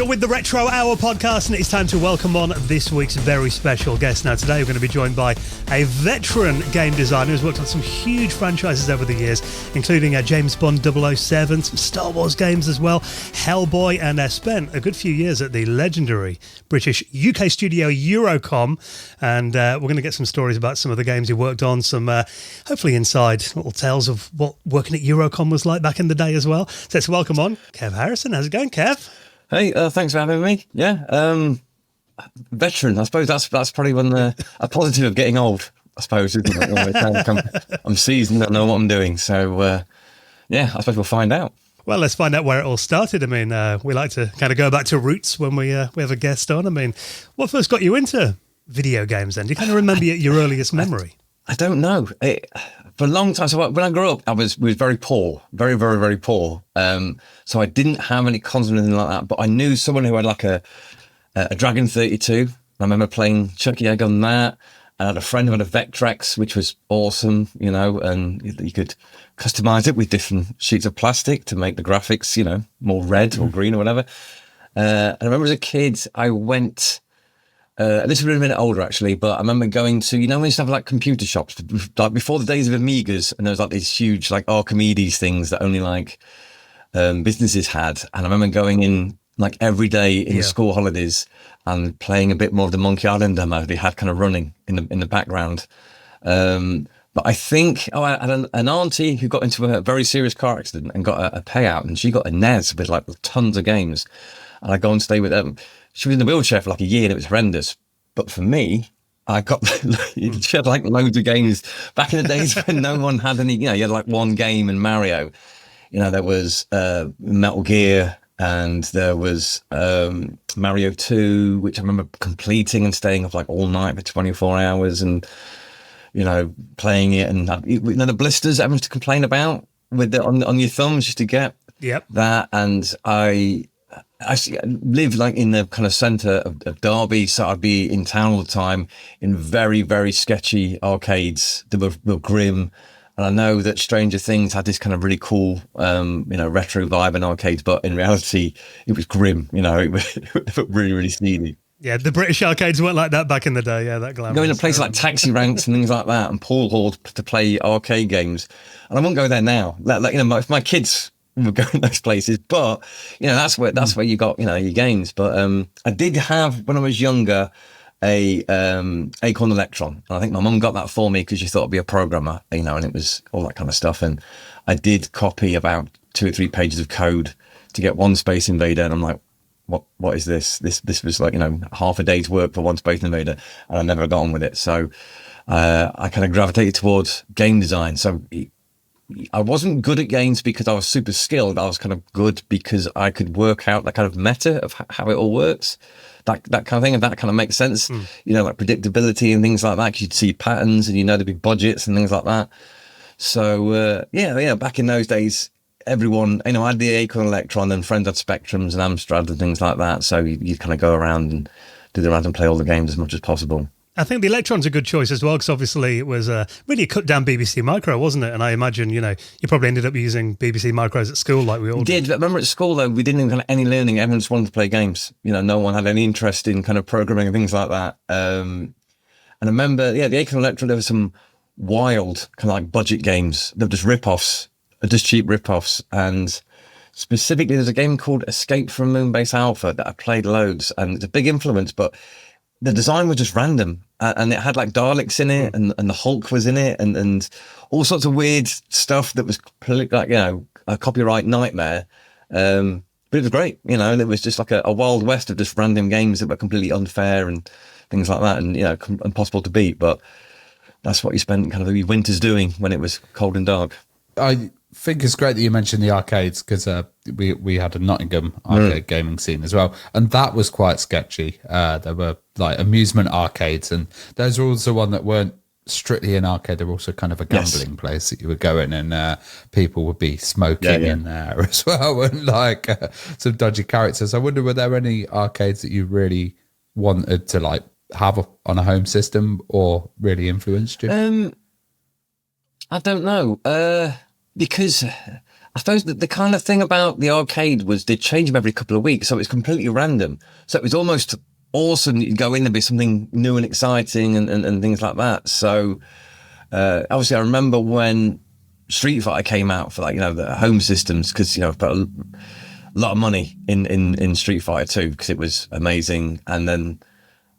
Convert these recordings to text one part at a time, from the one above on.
with the Retro Hour podcast, and it's time to welcome on this week's very special guest. Now, today we're going to be joined by a veteran game designer who's worked on some huge franchises over the years, including James Bond 007, some Star Wars games as well, Hellboy, and spent a good few years at the legendary British UK studio Eurocom. And we're going to get some stories about some of the games he worked on, some hopefully inside little tales of what working at Eurocom was like back in the day as well. So let's welcome on Kev Harrison. How's it going, Kev? Hey, thanks for having me. Yeah, veteran. I suppose that's probably a positive of getting old. I suppose, isn't it? I'm seasoned. I know what I'm doing. So, yeah, I suppose we'll find out. Well, let's find out where it all started. I mean, we like to kind of go back to roots when we have a guest on. I mean, what first got you into video games then? Do you kind of remember your earliest memory? I don't know. For a long time, so when I grew up, I was very poor, very, very, very poor. So I didn't have any consoles or anything like that, but I knew someone who had like a Dragon 32. I remember playing Chucky Egg on that. I had a friend who had a Vectrex, which was awesome, you know, and you could customize it with different sheets of plastic to make the graphics, you know, more red or green or whatever. And I remember as a kid, I went... this would have been older actually, but I remember going to, you know, when you used to have like computer shops, like before the days of Amigas, and there was like these huge like Archimedes things that only like businesses had. And I remember going in like every day in the school holidays and playing a bit more of the Monkey Island demo they had kind of running in the background. But I think, I had an auntie who got into a very serious car accident and got a payout, and she got a NES with like tons of games. And I go and stay with them. She was in the wheelchair for like a year and it was horrendous. But for me, I got, she had like loads of games back in the days when no one had any, you know, you had like one game and Mario. You know, there was Metal Gear and there was Mario 2, which I remember completing and staying up like all night for 24 hours and, you know, playing it. And you know, the blisters that I used to complain about with on your thumbs used to get that. And I live like in the kind of centre of Derby, so I'd be in town all the time in very, very sketchy arcades that were grim. And I know that Stranger Things had this kind of really cool, you know, retro vibe in arcades, but in reality, it was grim. You know, it was really, really seedy. Yeah, the British arcades weren't like that back in the day. Yeah, that glamorous. Going to places like Taxi Ranks and things like that, and Paul Hall to play arcade games, and I won't go there now. Like you know, if my kids were going those places, but you know, that's where you got, you know, your games. But I did have, when I was younger, a Acorn Electron, and I think my mum got that for me because she thought I'd be a programmer, you know, and it was all that kind of stuff. And I did copy about 2 or 3 pages of code to get one Space Invader, and I'm like, what is this? This was like, you know, half a day's work for one Space Invader, and I never got on with it. So I kind of gravitated towards game design. So I wasn't good at games because I was super skilled. I was kind of good because I could work out that kind of meta of how it all works, that kind of thing, and that kind of makes sense. You know, like predictability and things like that, because you'd see patterns and you know the big budgets and things like that. So yeah, back in those days, everyone, you know, I had the Acorn Electron and friends had Spectrums and Amstrad and things like that. So you kind of go around and do the round and play all the games as much as possible. I think the Electron's a good choice as well, because obviously it was really a cut down BBC Micro, wasn't it? And I imagine, you know, you probably ended up using BBC Micros at school like we all did. But remember at school though, we didn't have any learning. Everyone just wanted to play games. You know, no one had any interest in kind of programming and things like that. And I remember, the Acorn Electron, there were some wild kind of like budget games. They were just rip-offs, just cheap rip-offs. And specifically, there's a game called Escape from Moonbase Alpha that I played loads, and it's a big influence, but the design was just random, and it had like Daleks in it, and the Hulk was in it, and all sorts of weird stuff that was like, you know, a copyright nightmare. But it was great, you know, and it was just like a wild west of just random games that were completely unfair and things like that, and, you know, impossible to beat. But that's what you spent kind of your winters doing when it was cold and dark. I think it's great that you mentioned the arcades, because we had a Nottingham arcade gaming scene as well, and that was quite sketchy. There were like amusement arcades, and those were also one that weren't strictly an arcade. They were also kind of a gambling place that you would go in, and people would be smoking in there as well, and like some dodgy characters. I wonder, were there any arcades that you really wanted to like have on a home system or really influenced you? I don't know. Because I suppose the kind of thing about the arcade was they change them every couple of weeks, so it's completely random. So it was almost awesome that you'd go in, there'd be something new and exciting and things like that. So obviously I remember when Street Fighter came out for, like, you know, the home systems, because, you know, I've put a lot of money in Street Fighter 2 because it was amazing. And then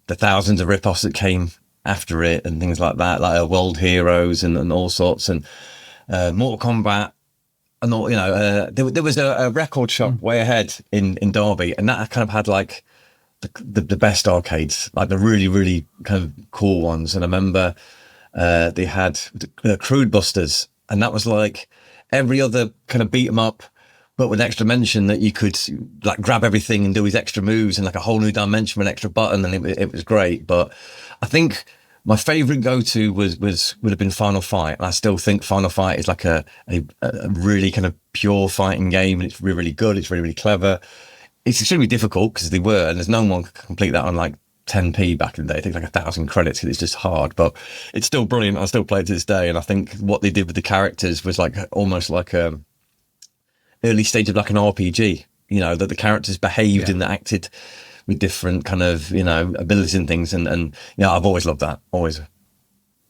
the thousands of rip-offs that came after it and things like that, like World Heroes and all sorts, and Mortal Kombat. And all, you know, there was a record shop way ahead in Derby, and that kind of had like the best arcades, like the really, really kind of cool ones. And I remember they had Crude Busters, and that was like every other kind of beat 'em up, but with an extra mention that you could like grab everything and do his extra moves and like a whole new dimension with an extra button, and it was great. But I think my favourite go-to would have been Final Fight, and I still think Final Fight is like a really kind of pure fighting game, and it's really, really good. It's really, really clever. It's extremely difficult because and there's no one could complete that on like 10p back in the day. It takes like 1,000 credits because it's just hard, but it's still brilliant. I still play it to this day, and I think what they did with the characters was like almost like a early stage of like an RPG. You know, that the characters behaved and acted with different kind of, you know, abilities and things, and you know, I've always loved that, always.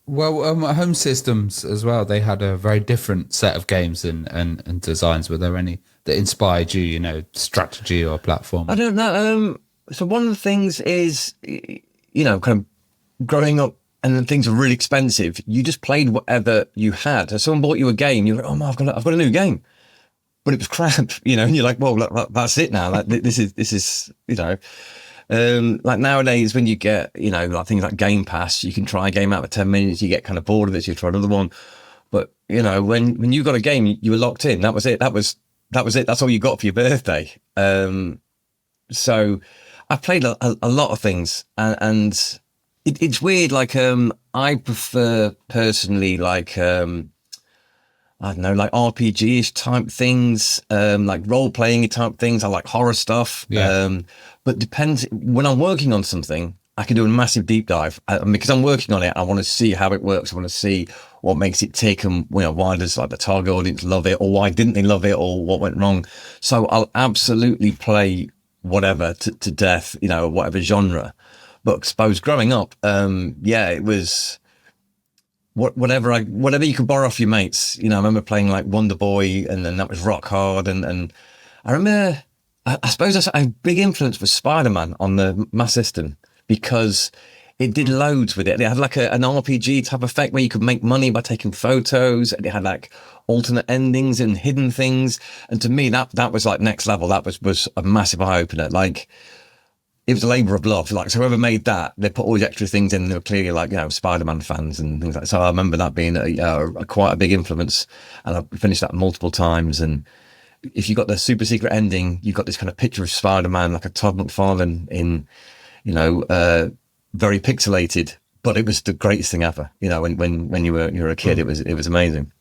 Well, home systems as well, they had a very different set of games and designs. Were there any that inspired you, you know, strategy or platform? I don't know. So one of the things is, you know, kind of growing up and then things were really expensive. You just played whatever you had. So someone bought you a game, you're like, oh, I've got a new game. But it was crap, you know, and you're like, well, that's it now. Like, this is, you know, like nowadays when you get, you know, like things like Game Pass, you can try a game out for 10 minutes, you get kind of bored of it, so you try another one. But, you know, when you got a game, you were locked in. That was it. That was it. That's all you got for your birthday. So I played a lot of things, and it's weird. Like, I prefer personally, like, I don't know, like RPG-ish type things, like role-playing type things. I like horror stuff. Yeah. But depends, when I'm working on something, I can do a massive deep dive. Because I'm working on it, I want to see how it works. I want to see what makes it tick, and, you know, why does like the target audience love it, or why didn't they love it, or what went wrong. So I'll absolutely play whatever to death, you know, whatever genre. But I suppose growing up, it was whatever you could borrow off your mates. You know, I remember playing like Wonder Boy, and then that was rock hard. And I remember, I suppose a big influence was Spider-Man on the Master System, because it did loads with it. It had like an RPG type effect where you could make money by taking photos, and it had like alternate endings and hidden things. And to me, that was like next level. That was a massive eye opener. Like, it was a labour of love. Like, so whoever made that, they put all these extra things in, and they were clearly like, you know, Spider-Man fans and things like that. So I remember that being quite a big influence, and I finished that multiple times. And if you got the super secret ending, you've got this kind of picture of Spider-Man, like a Todd McFarlane in, you know, very pixelated, but it was the greatest thing ever. You know, when you were a kid, it was amazing.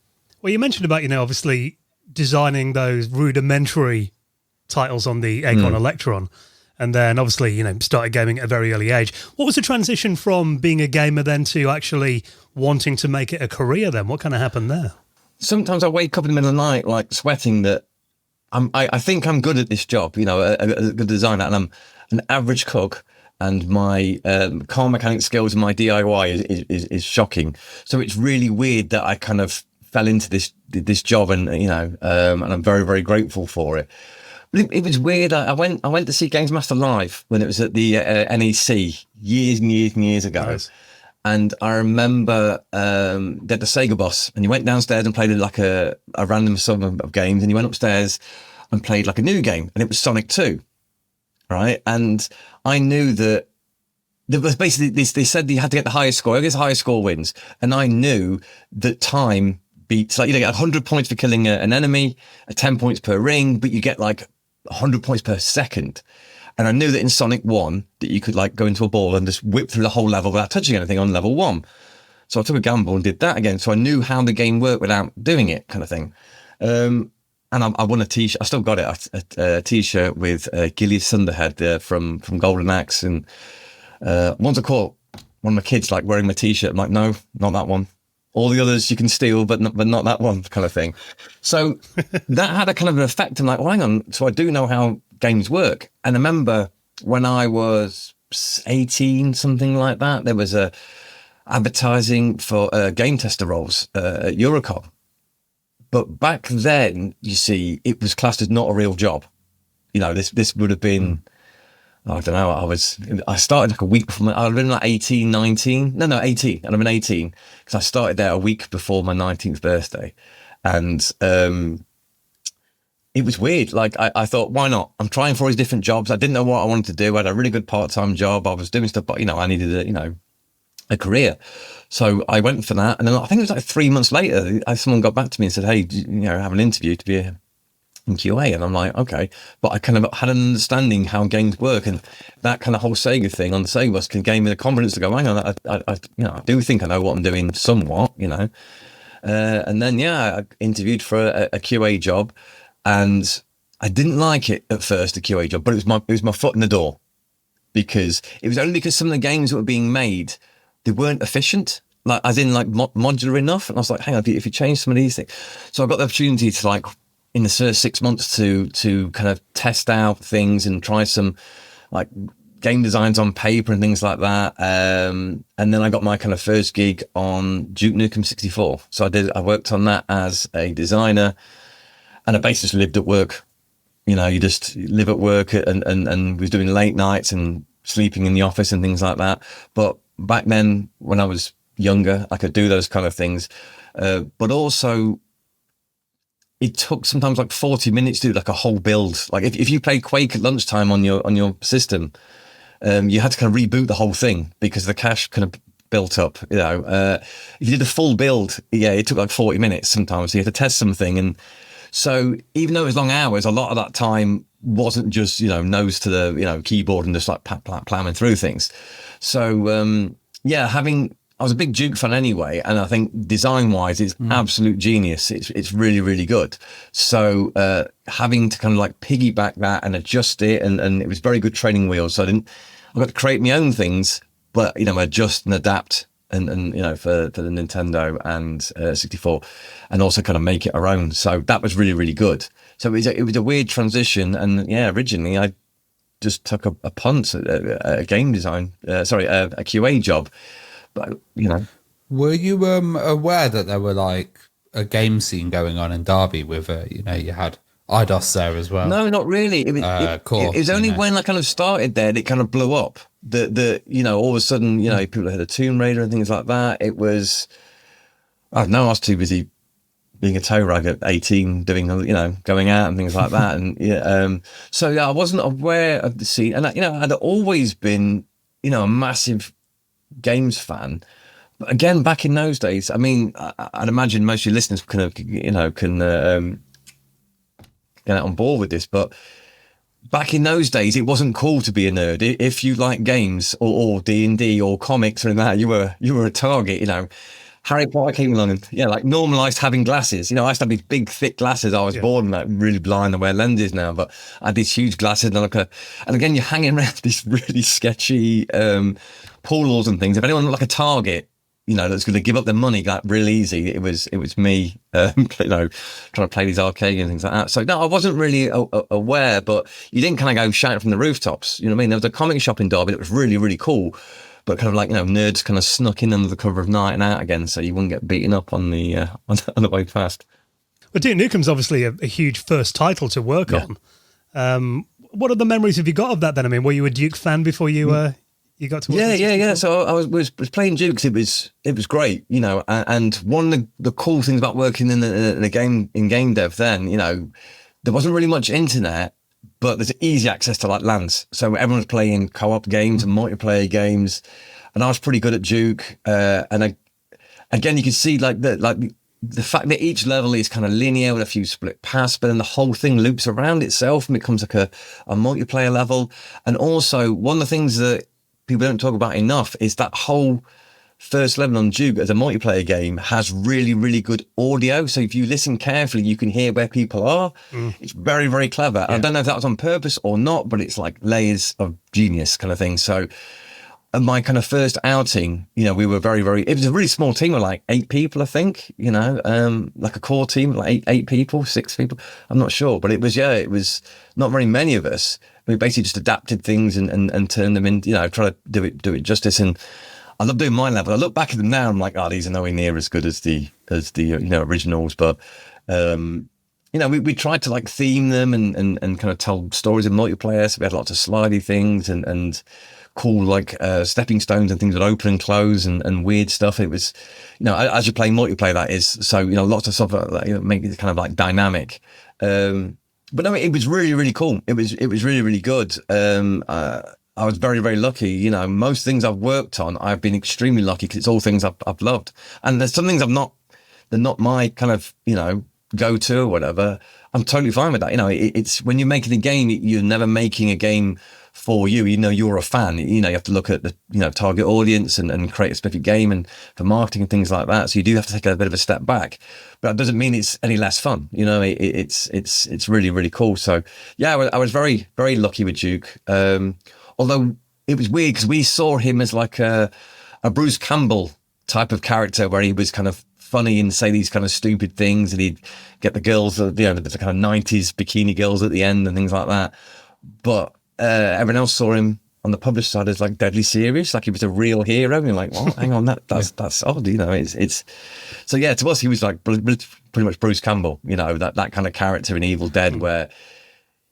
Well, you mentioned about, you know, obviously designing those rudimentary titles on the Acorn Electron, and then obviously, you know, started gaming at a very early age. What was the transition from being a gamer then to actually wanting to make it a career then? What kind of happened there? Sometimes I wake up in the middle of the night, like sweating that I think I'm good at this job, you know, a good designer, and I'm an average cook, and my car mechanic skills and my DIY is shocking. So it's really weird that I kind of fell into this job, and, you know, and I'm very, very grateful for it. But it was weird. I went to see Games Master live when it was at the NEC years and years and years ago. Nice. And I remember they had the Sega boss, and you went downstairs and played like a random sum of games, and you went upstairs and played like a new game, and it was Sonic 2, right? And I knew that there was basically this, they said you had to get the highest score. I guess the highest score wins. And I knew that time beats, like, you know, get 100 points for killing an enemy, 10 points per ring, but you get like 100 points per second. And I knew that in Sonic 1 that you could like go into a ball and just whip through the whole level without touching anything on level 1. So I took a gamble and did that again. So I knew how the game worked without doing it, kind of thing. And I won a t-shirt. I still got it, a t-shirt with Gillies Thunderhead from Golden Axe. And once I caught one of my kids like wearing my t-shirt, I'm like, no, not that one. All the others you can steal, but not that one kind of thing. So that had a kind of an effect. I'm like, well, hang on. So I do know how games work. And I remember when I was 18, something like that, there was a advertising for game tester roles at Eurocom. But back then, you see, it was classed as not a real job. You know, this would have been, I don't know, I started like a week before, I'd been like 18, 19. No, 18. And I've been 18 because I started there a week before my 19th birthday. And it was weird. Like, I thought, why not? I'm trying for all these different jobs. I didn't know what I wanted to do. I had a really good part-time job. I was doing stuff, but, you know, I needed a career. So I went for that. And then I think it was like 3 months later, someone got back to me and said, hey, have an interview to be in QA. And I'm like, okay. But I kind of had an understanding how games work, and that kind of whole Sega thing on the Sega bus gave me the confidence to go, hang on, I do think I know what I'm doing somewhat, and then, I interviewed for a QA job, and I didn't like it at first, the QA job, but it was my foot in the door, because it was only because some of the games that were being made, they weren't efficient, like as in like modular enough. And I was like, hang on, if you change some of these things. So I got the opportunity to, like, in the first 6 months to kind of test out things and try some like game designs on paper and things like that. And then I got my kind of first gig on Duke Nukem 64. So I worked on that as a designer, and I basically lived at work. You just live at work and was doing late nights and sleeping in the office and things like that. But back then, when I was younger, I could do those kind of things. But also, it took sometimes like 40 minutes to do like a whole build. Like if you played Quake at lunchtime on your system, you had to kind of reboot the whole thing because the cache kind of built up. If you did a full build, it took like 40 minutes sometimes. So you had to test something. And so even though it was long hours, a lot of that time wasn't just, nose to the, keyboard and just like plowing through things. So, I was a big Duke fan anyway, and I think design-wise, it's absolute genius. It's really, really good. So having to kind of like piggyback that and adjust it, and it was very good training wheels. So I got to create my own things, but adjust and adapt, and for the Nintendo and 64, and also kind of make it our own. So that was really, really good. So it was a weird transition, and originally I just took a punt at a game design, a QA job. But, Were you aware that there were like a game scene going on in Derby with, you had IDOS there as well? No, not really. It was only when I kind of started there that it kind of blew up. All of a sudden, people had a Tomb Raider and things like that. It was, I don't know, I was too busy being a toe rag at 18, doing, going out and things like that. And I wasn't aware of the scene. And, I'd always been, a massive games fan. But again, back in those days, I mean, I'd imagine most of your listeners can get on board with this, but back in those days, it wasn't cool to be a nerd. If you like games or D&D or comics or that, you were a target. Harry Potter came along and like normalized having glasses. I used to have these big thick glasses. I was born and like really blind. I wear lenses now, but I had these huge glasses and again, you're hanging around these really sketchy pool halls and things. If anyone looked like a target, that's going to give up their money like real easy, it was me, trying to play these arcade and things like that. So no, I wasn't really aware, but you didn't kind of go shouting from the rooftops. You know what I mean? There was a comic shop in Derby that was really, really cool. But kind of like, nerds kind of snuck in under the cover of night and out again, so you wouldn't get beaten up on the on the way past. Well, Duke Nukem's obviously a huge first title to work on. What other memories have you got of that then? I mean, were you a Duke fan before you got to work? Yeah. So I was playing Duke because it was great, and one of the cool things about working in game dev then, there wasn't really much internet, but there's easy access to like LANs. So everyone's playing co-op games and multiplayer games. And I was pretty good at Duke. Again, you can see like the fact that each level is kind of linear with a few split paths, but then the whole thing loops around itself and becomes like a multiplayer level. And also one of the things that people don't talk about enough is that whole first level on Duke as a multiplayer game has really, really good audio. So if you listen carefully, you can hear where people are. It's very, very clever. Yeah. I don't know if that was on purpose or not, but it's like layers of genius kind of thing. So my kind of first outing, we were it was a really small team of like 8 people, I think, like a core team, like eight people, 6 people. I'm not sure, but it was not very many of us. We basically just adapted things and turned them in, try to do it justice. And I love doing my level. I look back at them now, I'm like, these are nowhere near as good as the originals. But, we tried to like theme them and kind of tell stories in multiplayer. So we had lots of slidey things and cool like stepping stones and things that open and close and weird stuff. It was, as you're playing multiplayer, that is. So, lots of stuff that make it kind of like dynamic. But no, it was really, really cool. It was really, really good. I was very, very lucky. Most things I've worked on, I've been extremely lucky because it's all things I've loved. And there's some things they're not my kind of, go-to or whatever. I'm totally fine with that. It's when you're making a game, you're never making a game for you. You're a fan. You have to look at the, target audience and create a specific game and for marketing and things like that. So you do have to take a bit of a step back, but that doesn't mean it's any less fun. It's really, really cool. So yeah, I was very, very lucky with Duke. Although it was weird because we saw him as like a Bruce Campbell type of character where he was kind of funny and say these kind of stupid things, and he'd get the girls, the kind of 90s bikini girls at the end and things like that. But everyone else saw him on the published side as like deadly serious, like he was a real hero. And you're like, well, hang on, that's odd, it's so yeah. To us, he was like pretty much Bruce Campbell, that kind of character in Evil Dead where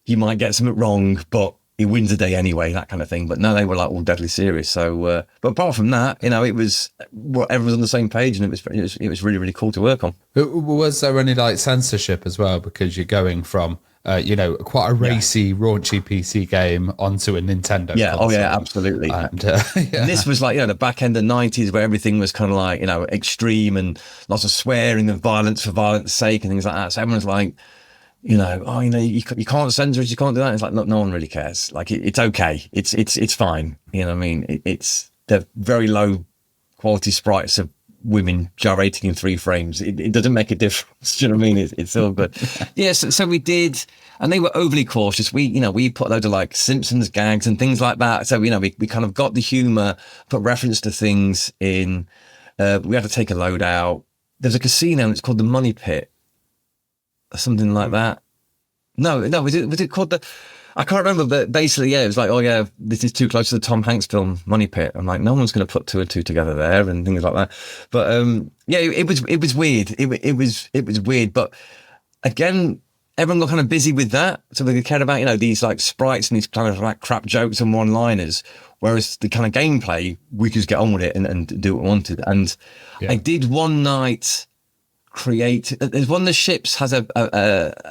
he might get something wrong, but he wins the day anyway, that kind of thing. But no, they were like all deadly serious. So, but apart from that, it was everyone was on the same page, and it was really, really cool to work on. Was there any like censorship as well, because you're going from quite a racy, raunchy PC game onto a Nintendo console? Oh yeah, absolutely. And this was like the back end of the 90s where everything was kind of like extreme and lots of swearing and violence for violence sake and things like that. So everyone's like, you can't censor it, you can't do that. It's like, look, no one really cares. Like it's okay, it's fine. What I mean? It's the very low quality sprites of women gyrating in 3 frames. It doesn't make a difference. Do you know what I mean? It's all good. Yes. So we did, and they were overly cautious. We put a load of like Simpsons gags and things like that. So we kind of got the humor, put reference to things in. We had to take a load out. There's a casino and it's called the Money Pit. Something like that. No, was it called the? I can't remember, but basically, it was like, oh yeah, this is too close to the Tom Hanks film Money Pit. I'm like, no one's going to put 2 and 2 together there and things like that. But it was weird. It was weird. But again, everyone got kind of busy with that, so they cared about these like sprites and these kind of like crap jokes and one-liners. Whereas the kind of gameplay, we could just get on with it and do what we wanted. And I did one night. There's one of the ships has a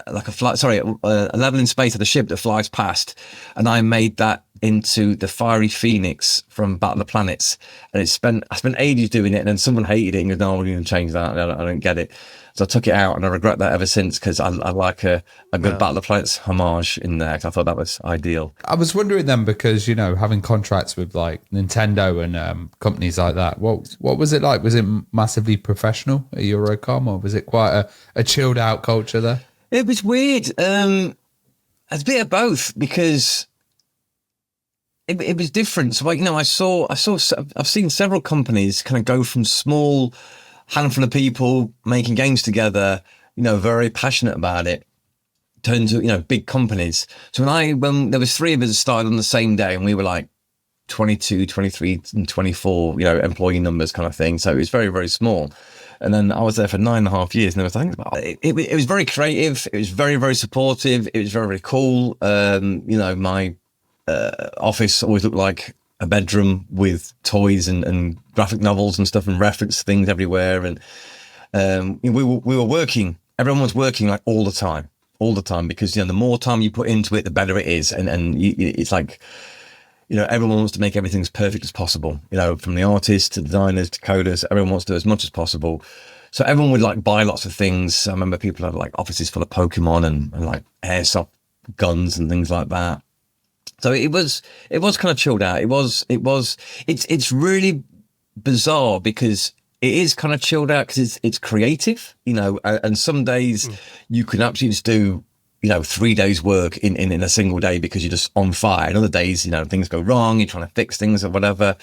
level in space of the ship that flies past, and I made that into the fiery phoenix from Battle of the Planets, and I spent ages doing it, and then someone hated it and goes, no, we're going to change that. I don't get it. So I took it out, and I regret that ever since, because I like a good Battle of the Planets homage in there, 'cause I thought that was ideal. I was wondering then, because having contracts with like Nintendo and companies like that, what was it like? Was it massively professional at Eurocom, or was it quite a chilled out culture there? It was weird. It's a bit of both, because it was different. So I've seen several companies kind of go from small handful of people making games together, very passionate about it, turn to, big companies. So when there was 3 of us that started on the same day, and we were like 22, 23 and 24, employee numbers kind of thing. So it was very, very small. And then I was there for 9.5 years, and there was things about it. It was very creative. It was very, very supportive. It was very, very cool. My office always looked like a bedroom with toys and graphic novels and stuff and reference things everywhere. And we were working. Everyone was working like all the time, because the more time you put into it, the better it is. And it's like, everyone wants to make everything as perfect as possible. From the artists to designers to coders, everyone wants to do as much as possible. So everyone would like buy lots of things. I remember people had like offices full of Pokemon and like airsoft guns and things like that. So it was kind of chilled out. It's really bizarre, because it is kind of chilled out because it's creative, and some days you can absolutely just do 3 days work in a single day because you're just on fire. And other days, things go wrong, you're trying to fix things or whatever.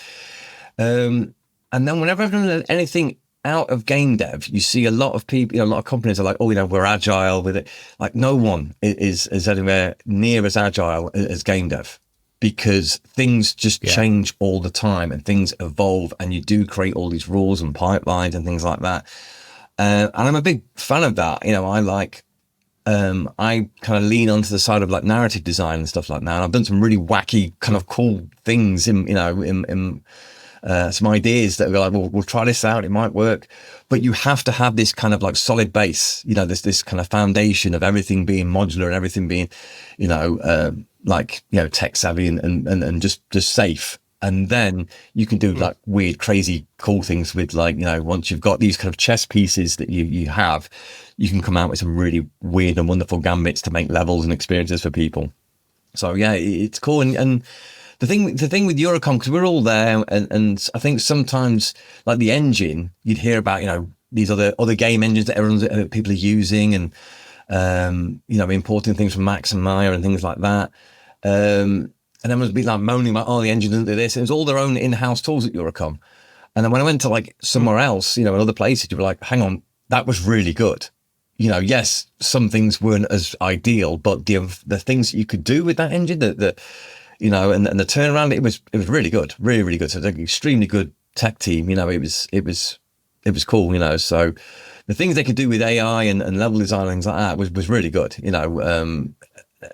And then whenever I've done anything out of game dev, you see a lot of people, a lot of companies are like, oh, we're agile with it. Like no one is anywhere near as agile as game dev, because things just change all the time and things evolve, and you do create all these rules and pipelines and things like that. And I'm a big fan of that. I kind of lean onto the side of like narrative design and stuff like that. And I've done some really wacky kind of cool things in some ideas that we're like, well, we'll try this out. It might work, but you have to have this kind of like solid base, this kind of foundation of everything being modular and everything being, tech savvy and just safe. And then you can do like weird, crazy, cool things with like, once you've got these kind of chess pieces that you have, you can come out with some really weird and wonderful gambits to make levels and experiences for people. So yeah, it's cool. And the thing with Eurocom, because we're all there, and I think sometimes like the engine, you'd hear about, these other game engines that people are using, and, importing things from Max and Maya and things like that. And then was be like moaning about, the engine doesn't do this. It was all their own in-house tools at Eurocom. And then when I went to like somewhere else, in other places, you were like, hang on, that was really good. Yes, some things weren't as ideal, but the things that you could do with that engine, and the turnaround, it was really good, really, really good. So it's an extremely good tech team. It was cool. So the things they could do with AI and level design and things like that was really good.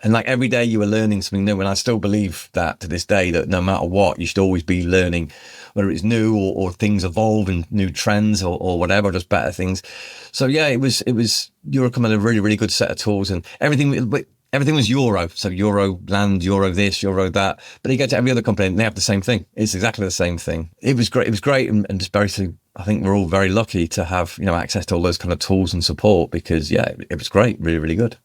And like every day you were learning something new. And I still believe that to this day, that no matter what, you should always be learning, whether it's new or things evolve and new trends or whatever, just better things. So yeah, it was Eurocom had a really, really good set of tools, and everything was Euro. So Euro land, Euro this, Euro that. But you go to every other company and they have the same thing. It's exactly the same thing. It was great. It was great. And just basically, I think we're all very lucky to have, access to all those kind of tools and support, because yeah, it was great. Really, really good.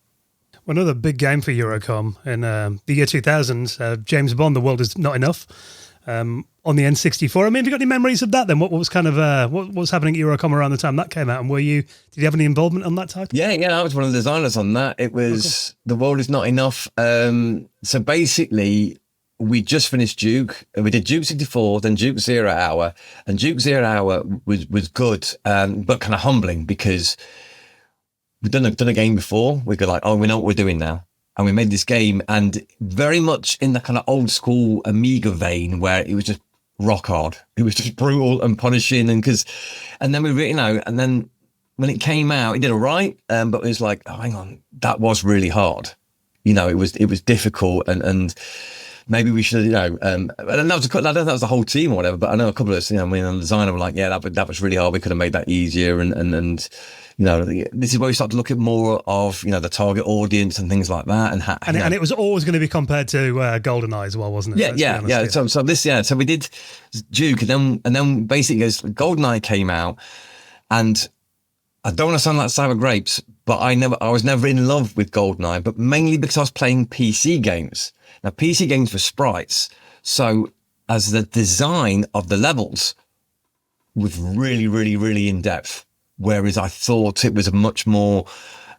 Another big game for Eurocom in the year 2000, James Bond, The World Is Not Enough, on the N64. I mean, have you got any memories of that then? What was kind of what was happening at Eurocom around the time that came out? And did you have any involvement on that title? Yeah, I was one of the designers on that. It was The World Is Not Enough. So basically, we just finished Duke. We did Duke 64, then Duke 0 Hour. And Duke 0 Hour was good, but kind of humbling, because we've done a game before. We go like, we know what we're doing now. And we made this game, and very much in the kind of old school Amiga vein, where it was just rock hard. It was just brutal and punishing. And then and then when it came out, it did all right. But it was like, hang on, that was really hard. It was difficult, and maybe we should, and that was I don't know if that was the whole team or whatever, but I know a couple of us, the designer were like, yeah, that was really hard. We could have made that easier. And this is where we start to look at more of, the target audience and things like that. And it was always going to be compared to GoldenEye as well, wasn't it? Yeah. So we did Duke, and then basically as GoldenEye came out, and I don't want to sound like sour grapes, but I was never in love with GoldenEye, but mainly because I was playing PC games. Now, PC games were sprites. So as the design of the levels was really, really, really in depth, whereas I thought it was a much more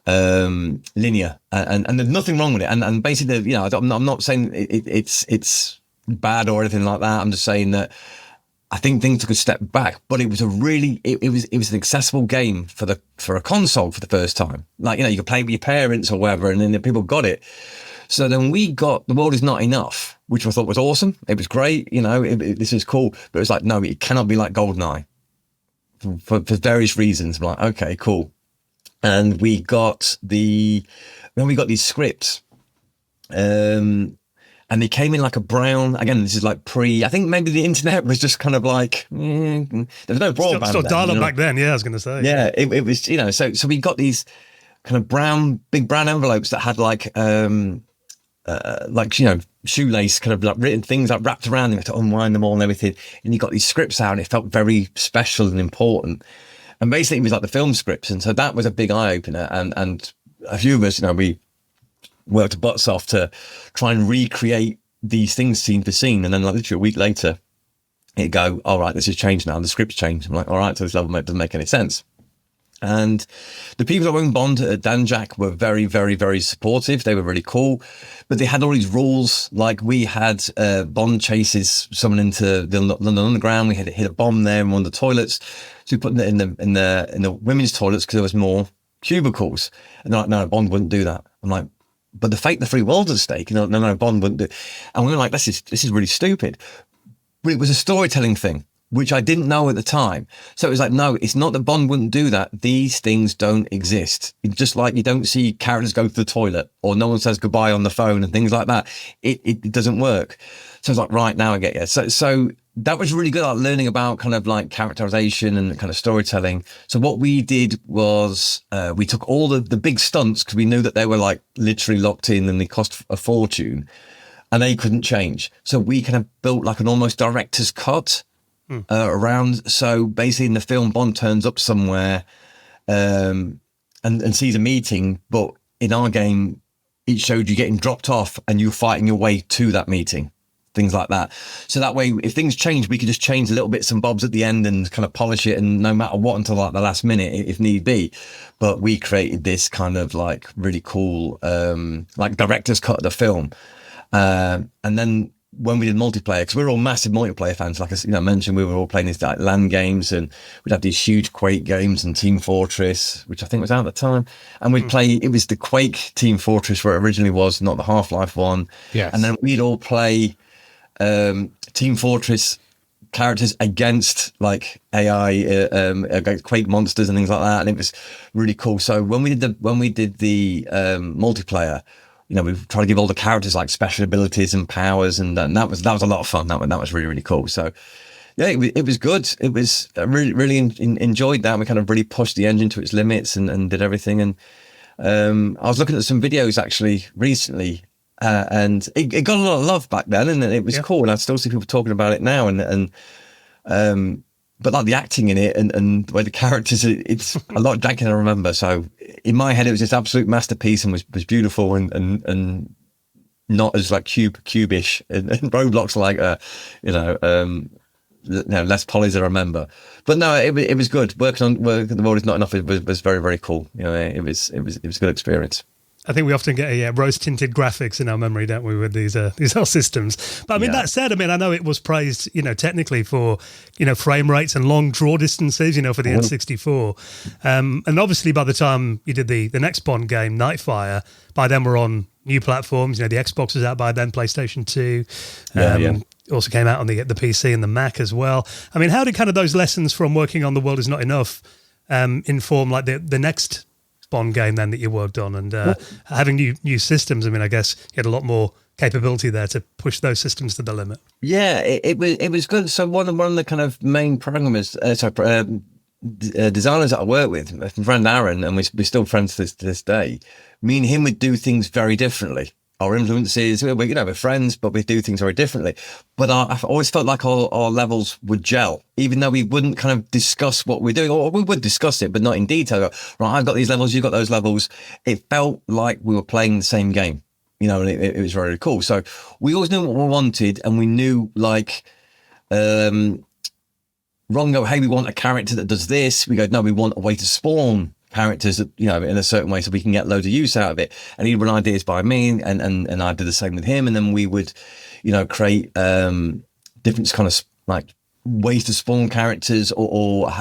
linear, and there's nothing wrong with it. And basically, I'm not saying it's bad or anything like that. I'm just saying that I think things took a step back, but it was it was an accessible game for a console for the first time. Like, you could play with your parents or whatever, and then people got it. So then we got The World Is Not Enough, which I thought was awesome. It was great. This is cool, but it was like, no, it cannot be like GoldenEye for various reasons. I'm like, okay, cool. And we got these scripts, and they came in like a brown. Again, this is like I think maybe the internet was just kind of like, there was no broadband. Still dial-up back then, yeah, I was going to say. Yeah, it was, so we got these kind of big brown envelopes that had shoelace kind of like written things like wrapped around them. You had to unwind them all and everything. And you got these scripts out, and it felt very special and important. And basically it was like the film scripts. And so that was a big eye opener. And a few of us, we worked our butts off to try and recreate these things scene for scene. And then like literally a week later, it'd go, all right, this has changed now. The script's changed. I'm like, all right, so this level doesn't make any sense. And the people that owned Bond at Danjak were very, very, very supportive. They were really cool, but they had all these rules. Like we had Bond chases someone into the London Underground. We had to hit a bomb there in one of the toilets, so we put it in the women's toilets because there was more cubicles. And they're like, no, Bond wouldn't do that. I'm like, but the free world's at stake. You know, no, Bond wouldn't do. And we were like, this is really stupid. But it was a storytelling thing, which I didn't know at the time. So it was like, no, it's not that Bond wouldn't do that. These things don't exist. It's just like you don't see characters go to the toilet or no one says goodbye on the phone and things like that. It doesn't work. So I was like, right, now I get you. So that was really good at learning about kind of like characterization and kind of storytelling. So what we did was we took all the big stunts because we knew that they were like literally locked in and they cost a fortune and they couldn't change. So we kind of built like an almost director's cut around. So basically in the film, Bond turns up somewhere and sees a meeting, but in our game, it showed you getting dropped off and you fighting your way to that meeting, things like that. So that way, if things change, we could just change little bits and bobs at the end and kind of polish it, and no matter what until like the last minute, if need be. But we created this kind of like really cool, like director's cut of the film. And then when we did multiplayer, because we were all massive multiplayer fans, like I mentioned, we were all playing these like LAN games, and we'd have these huge Quake games and Team Fortress, which I think was out at the time. And we'd play, it was the Quake Team Fortress where it originally was, not the Half-Life one. Yes. And then we'd all play Team Fortress characters against like AI, against Quake monsters and things like that. And it was really cool. So when we did the multiplayer, we try to give all the characters like special abilities and powers, and that was a lot of fun. That was really, really cool. So yeah, it was good. It was really enjoyed that. We kind of really pushed the engine to its limits and did everything. And I was looking at some videos actually recently, and it got a lot of love back then, and it was cool. And I still see people talking about it now. But like the acting in it and the way the characters, it's a lot jankier than I remember. So in my head, it was this absolute masterpiece and was beautiful and not as like cubish and Roblox like less poly as I remember. But no, it was good. Working on the world is not enough. It was very, very cool. It was a good experience. I think we often get rose-tinted graphics in our memory, don't we, with these old systems. But I mean, that said, I know it was praised, technically for, frame rates and long draw distances, for the N64. And obviously, by the time you did the next Bond game, Nightfire, by then we're on new platforms. The Xbox was out by then, PlayStation 2. Also came out on the PC and the Mac as well. I mean, how did kind of those lessons from working on The World Is Not Enough inform like the next Bond game then that you worked on, and having new systems? I mean, I guess you had a lot more capability there to push those systems to the limit. Yeah, it was good. So one of the kind of main programmers, designers that I work with, my friend Aaron, and we're still friends to this day. Me and him would do things very differently. Our influences, we're friends, but we do things very differently. But I've always felt like our levels would gel, even though we wouldn't kind of discuss what we're doing, or we would discuss it, but not in detail. Right, I've got these levels, you've got those levels. It felt like we were playing the same game, and it was very cool. So we always knew what we wanted, and we knew like, Ron go, hey, we want a character that does this. We go, no, we want a way to spawn characters that, in a certain way so we can get loads of use out of it. And he'd run ideas by me and I did the same with him. And then we would, create different kind of like ways to spawn characters or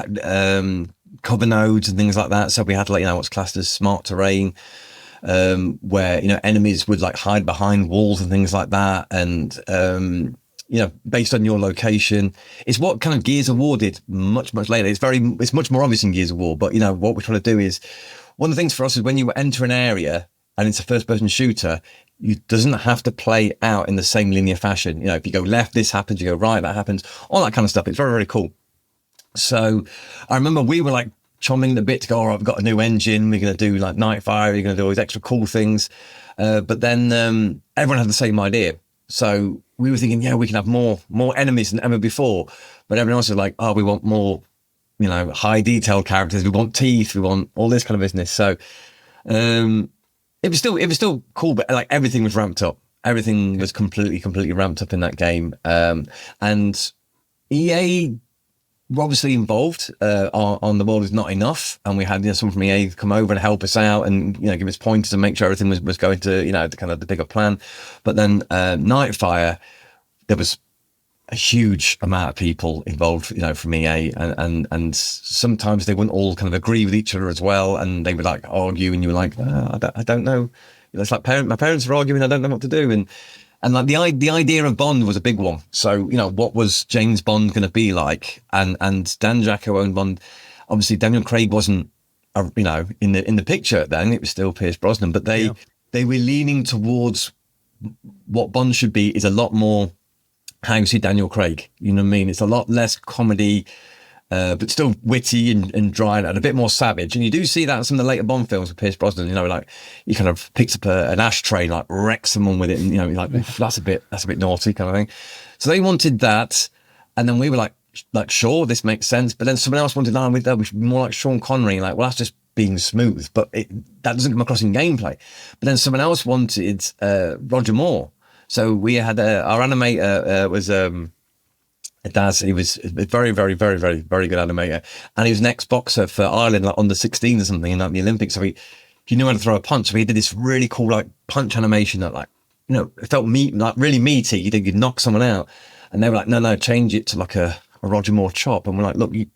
cover nodes and things like that. So we had like, what's classed as smart terrain, where, enemies would like hide behind walls and things like that. And, based on your location. It's what kind of Gears of War did much later. It's much more obvious in Gears of War, but what we're trying to do is, one of the things for us is when you enter an area and it's a first person shooter, you doesn't have to play out in the same linear fashion. If you go left, this happens, you go right, that happens, all that kind of stuff. It's very, very cool. So I remember we were like chomping the bit to go, all right, we've got a new engine, we're going to do like Nightfire, we're going to do all these extra cool things. But then everyone had the same idea. So we were thinking, we can have more enemies than ever before. But everyone else was like, we want more, high detailed characters. We want teeth. We want all this kind of business. So it was still cool, but like everything was ramped up. Everything was completely ramped up in that game. And EA were obviously involved on The World Is Not Enough, and we had someone from EA come over and help us out and give us pointers and make sure everything was going to the kind of the bigger plan. But then Nightfire, there was a huge amount of people involved, from EA, and sometimes they wouldn't all kind of agree with each other as well, and they would like argue, and you were like, I don't know. It's like my parents are arguing, I don't know what to do, and like the idea of Bond was a big one. So what was James Bond going to be like, and Dan Jacko owned Bond. Obviously, Daniel Craig wasn't in the picture then; it was still Pierce Brosnan, but they were leaning towards what Bond should be is a lot more how you see Daniel Craig, you know what I mean? It's a lot less comedy, but still witty and dry and a bit more savage. And you do see that in some of the later Bond films with Pierce Brosnan, like he kind of picks up an ashtray, like wrecks someone with it. And, like that's a bit naughty kind of thing. So they wanted that. And then we were like, sure, this makes sense. But then someone else wanted, we should be more like Sean Connery. Like, well, that's just being smooth, but that doesn't come across in gameplay. But then someone else wanted Roger Moore. So we had our animator was Daz. He was a very, very, very, very, very good animator, and he was an ex-boxer for Ireland, like under 16 or something in the Olympics. So he knew how to throw a punch. So he did this really cool like punch animation that it felt really meaty. You'd knock someone out, and they were like, no, change it to like a Roger Moore chop. And we're like, look, you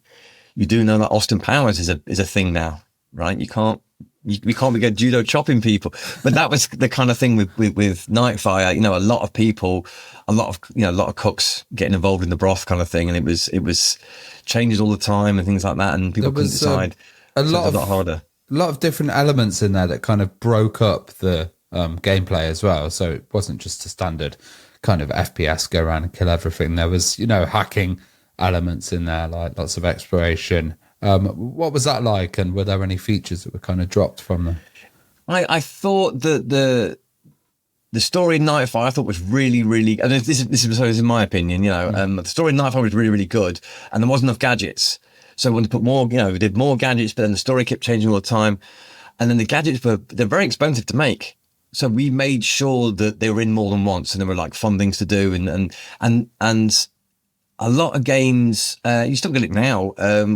do know that Austin Powers is a thing now, right? We can't be judo chopping people, but that was the kind of thing with Nightfire. A lot of people, a lot of cooks getting involved in the broth kind of thing, and it was changes all the time and things like that, and people couldn't decide. A lot harder. A lot of different elements in there that kind of broke up the gameplay as well. So it wasn't just a standard kind of FPS go around and kill everything. There was hacking elements in there, like lots of exploration. What was that like, and were there any features that were kind of dropped from them? I thought that the story in Nightfire I thought was really, really, and this is in my opinion, the story in Nightfire was really, really good, and there wasn't enough gadgets. So we wanted to put more, we did more gadgets, but then the story kept changing all the time, and then the gadgets they're very expensive to make. So we made sure that they were in more than once, and there were like fun things to do, and a lot of games, you still get it now,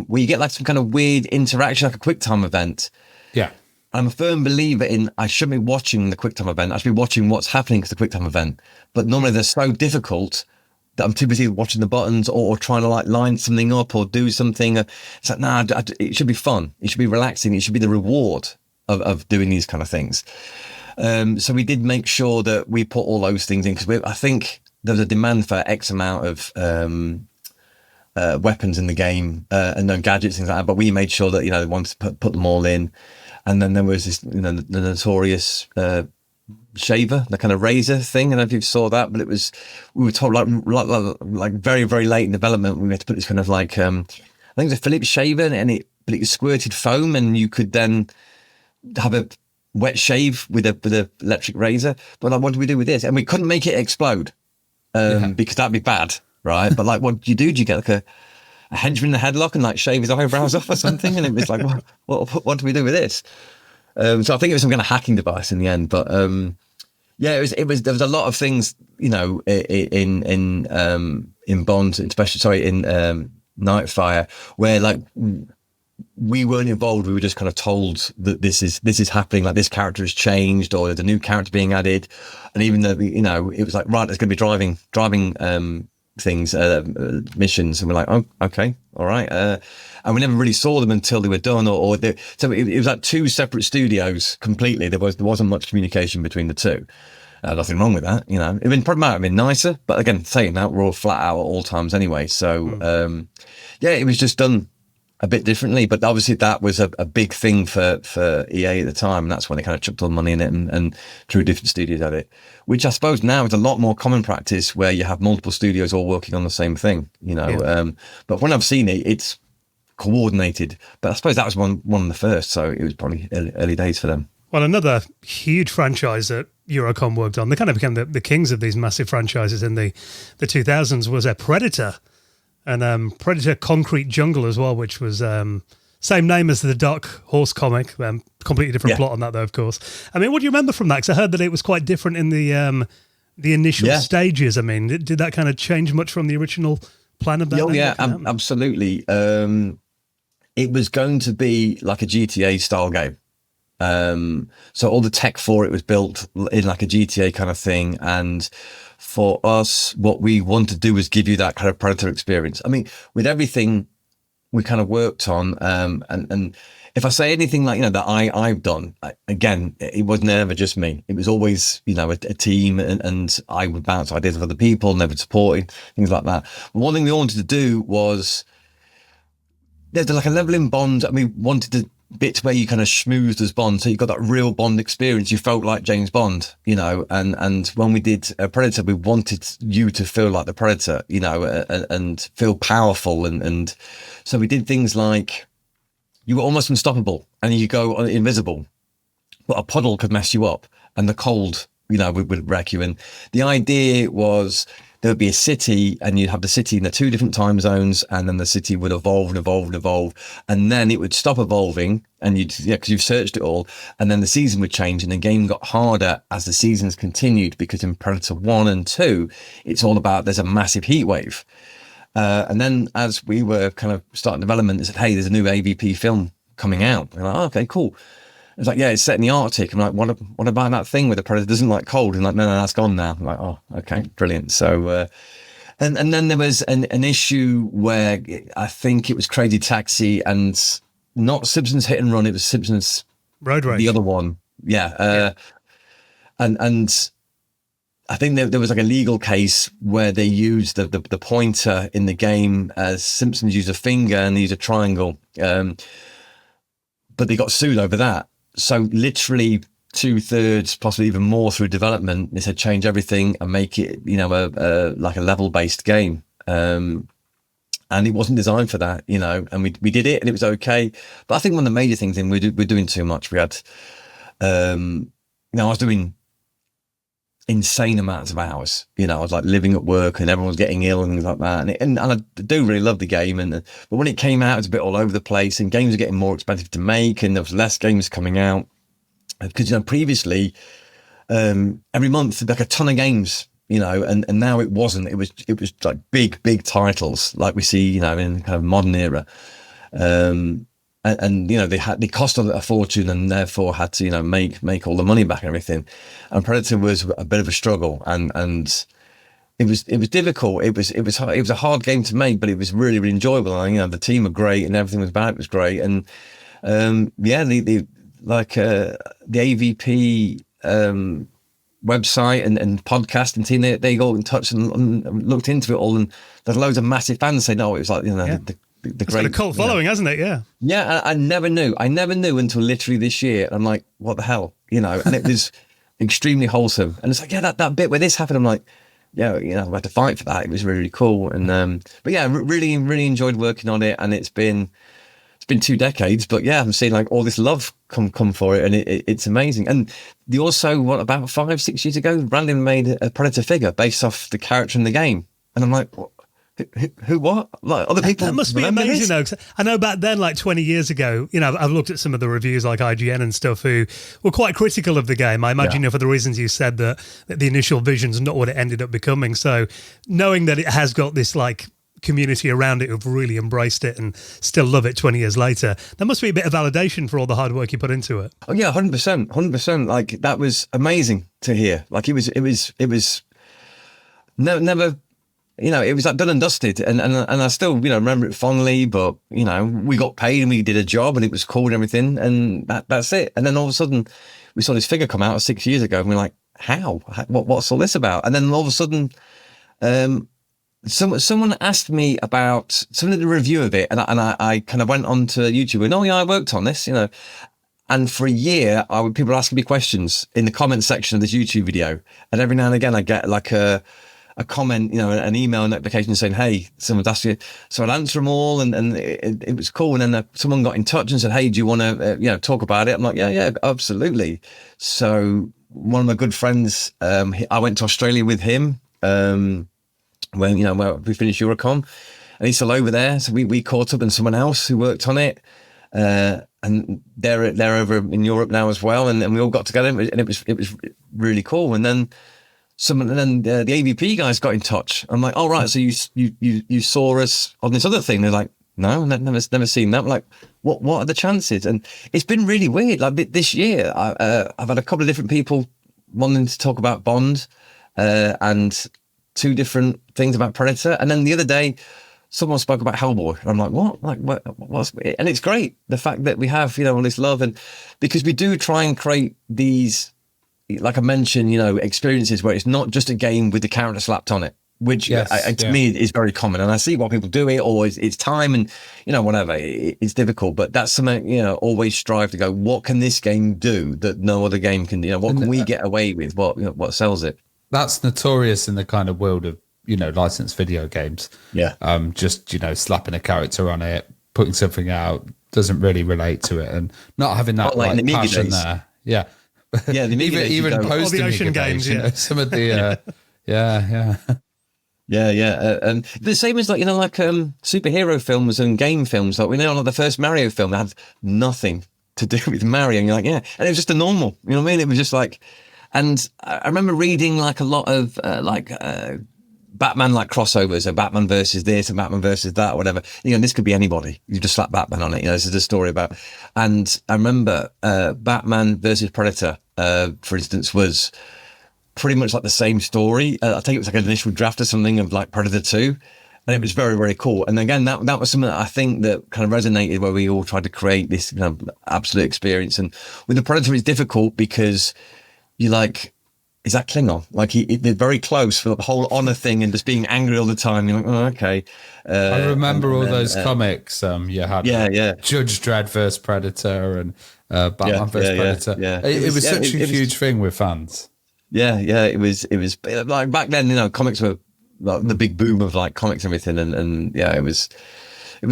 where you get like some kind of weird interaction, like a QuickTime event. Yeah. I'm a firm believer in I shouldn't be watching the QuickTime event. I should be watching what's happening to the QuickTime event. But normally they're so difficult that I'm too busy watching the buttons or trying to like line something up or do something. It's like, it should be fun. It should be relaxing. It should be the reward of doing these kind of things. So we did make sure that we put all those things in, because I think there was a demand for X amount of weapons in the game and no gadgets, things like that. But we made sure that they wanted to put them all in. And then there was this, the notorious shaver, the kind of razor thing. I don't know if you saw that, but we were told like very, very late in development, we had to put this kind of like I think it was a Philips shaver, but it squirted foam, and you could then have a wet shave with a electric razor. But like, what do we do with this? And we couldn't make it explode. Because that'd be bad, right? But like, what do you do? Do you get like a henchman in the headlock and like shave his eyebrows off or something? And it was like, what do we do with this? So I think it was some kind of hacking device in the end. But there was a lot of things, in Bond, especially in Nightfire, where like we weren't involved. We were just kind of told that this is happening, like this character has changed, or there's a new character being added. And even though, it was like, right, there's going to be driving things, missions. And we're like, oh, okay, all right. And we never really saw them until they were done, so it was like two separate studios completely. There wasn't much communication between the two. Nothing wrong with that, It probably might have been nicer, but again, saying that, we're all flat out at all times anyway. So, it was just done a bit differently, but obviously that was a big thing for EA at the time, and that's when they kind of chucked all the money in it and threw different studios at it, which I suppose now is a lot more common practice, where you have multiple studios all working on the same thing, but when I've seen it, it's coordinated. But I suppose that was one of the first, so it was probably early days for them. Well, another huge franchise that Eurocom worked on, they kind of became the kings of these massive franchises in the 2000s, was Predator. And Predator Concrete Jungle as well, which was same name as the Dark Horse comic. Completely different plot on that, though, of course. I mean, what do you remember from that? Because I heard that it was quite different in the initial stages. I mean, did that kind of change much from the original plan of that? Oh, then, yeah, looking at them? absolutely. It was going to be like a GTA style game. So all the tech for it was built in like a GTA kind of thing. And for us, what we want to do is give you that kind of Predator experience. I mean, with everything we kind of worked on, and if I say anything like, that I've done, again, it was never just me. It was always, a team, and I would bounce ideas of other people, never supporting, things like that. But one thing we wanted to do was, there's like a leveling Bond. I mean, wanted to bits where you kind of schmoozed as Bond, so you got that real Bond experience. You felt like James Bond, and when we did Predator, we wanted you to feel like the Predator, and feel powerful, and so we did things like you were almost unstoppable and you go invisible, but a puddle could mess you up, and the cold, would wreck you. And the idea was, there would be a city, and you'd have the city in the two different time zones, and then the city would evolve and evolve and evolve, and then it would stop evolving, and because you've searched it all, and then the season would change, and the game got harder as the seasons continued, because in Predator 1 and 2, it's all about, there's a massive heat wave. And then as we were kind of starting development, they said, hey, there's a new AVP film coming out. And I'm like, oh, okay, cool. It's like, yeah, it's set in the Arctic. I'm like, what about that thing where the Predator doesn't like cold? And like, no, that's gone now. I'm like, oh, okay, brilliant. So, and then there was an issue where I think it was Crazy Taxi and not Simpsons Hit and Run. It was Simpsons Road Rage. The other one. Yeah. And I think there was like a legal case where they used the pointer in the game as Simpsons use a finger and they use a triangle. But they got sued over that. So literally 2/3, possibly even more through development, they said change everything and make it, like a level based game. And it wasn't designed for that, and we did it and it was okay. But I think one of the major things we're doing too much. We had, I was doing insane amounts of hours. I was like living at work and everyone was getting ill and things like that. And I do really love the game. But when it came out, it was a bit all over the place, and games were getting more expensive to make, and there was less games coming out. Because, previously, every month there'd be like a ton of games, and now it wasn't. It was like big titles like we see, in kind of modern era. And they cost a fortune, and therefore had to make all the money back and everything. And Predator was a bit of a struggle, and it was difficult. It was hard. It was a hard game to make, but it was really enjoyable. And the team were great, and everything was about it was great. And the AVP website and podcast and team, they got in touch and looked into it all, and there's loads of massive fans saying, no, it was like the great, got a cult following, hasn't it? Yeah. Yeah, I never knew until literally this year. I'm like, what the hell, and it was extremely wholesome. And it's like, yeah, that bit where this happened, I'm like, yeah, we had to fight for that. It was really cool. And but yeah, really enjoyed working on it. And it's been 2 decades, but yeah, I'm seeing like all this love come for it, and it's amazing. And they also, about 5-6 years ago, Brandon made a Predator figure based off the character in the game, and I'm like, what? Who what? Like other people? That must be amazing, though. 'Cause I know back then, like 20 years ago, I've looked at some of the reviews like IGN and stuff who were quite critical of the game. I imagine for the reasons you said, that the initial vision's not what it ended up becoming. So knowing that it has got this like community around it who've really embraced it and still love it 20 years later, there must be a bit of validation for all the hard work you put into it. Oh yeah, 100%. Like that was amazing to hear. Like it was never. It was like done and dusted, and I still, remember it fondly, but, we got paid and we did a job and it was cool and everything, and that's it. And then all of a sudden we saw this figure come out 6 years ago and we're like, how? What's all this about? And then all of a sudden, someone asked me about someone did a review of it, and I kind of went onto YouTube and, oh yeah, I worked on this, and for a year, people were asking me questions in the comment section of this YouTube video, and every now and again I get like a comment, an email notification saying, hey, someone's asked you. So I'd answer them all, and it was cool. And then someone got in touch and said, hey, do you want to, talk about it? I'm like, yeah, absolutely. So one of my good friends, I went to Australia with him when where we finished Eurocom, and he's still over there. So we caught up, and someone else who worked on it. And they're over in Europe now as well. And we all got together, and it was really cool. And then someone, and then the AVP guys got in touch. I'm like, oh right, so you saw us on this other thing? They're like, no, never seen that. I'm like, what are the chances? And it's been really weird. Like this year, I've had a couple of different people wanting to talk about Bond, and 2 different things about Predator, and then the other day, someone spoke about Hellboy. And I'm like, what? Like, what's? And it's great the fact that we have, you know, all this love, and because we do try and create these, like I mentioned, you know, experiences where it's not just a game with the character slapped on it, which to me is very common. And I see why people do it, or it's time and, you know, whatever. It's difficult, but that's something, you know, always strive to go, what can this game do that no other game can do? You know, what can we get away with? What sells it? That's notorious in the kind of world of, you know, licensed video games. Yeah. Just, you know, slapping a character on it, putting something out, doesn't really relate to it, and not having that like the passion days. There. Yeah. Yeah, the even post the Ocean games, you know, some of the yeah. And the same as like, you know, like superhero films and game films. Like we know like the first Mario film that had nothing to do with Mario, and you're like, yeah, and it was just a normal, you know what I mean? It was just like, and I remember reading like a lot of Batman like crossovers, so Batman versus this and Batman versus that, or whatever. You know, this could be anybody. You just slap Batman on it. You know, this is a story about. And I remember Batman versus Predator, for instance, was pretty much like the same story. I think it was like an initial draft or something of like Predator 2. And it was very, very cool. And again, that was something that I think that kind of resonated, where we all tried to create this, you know, absolute experience. And with the Predator, it's difficult because you're like, is that Klingon? Like they're very close for the whole honor thing and just being angry all the time. You're like, oh, okay. I remember all those comics. You had Judge Dredd versus Predator and Batman versus Predator. Yeah. It was such a huge thing with fans. Yeah. It was like back then, you know, comics were like the big boom of like comics and everything. And yeah, it was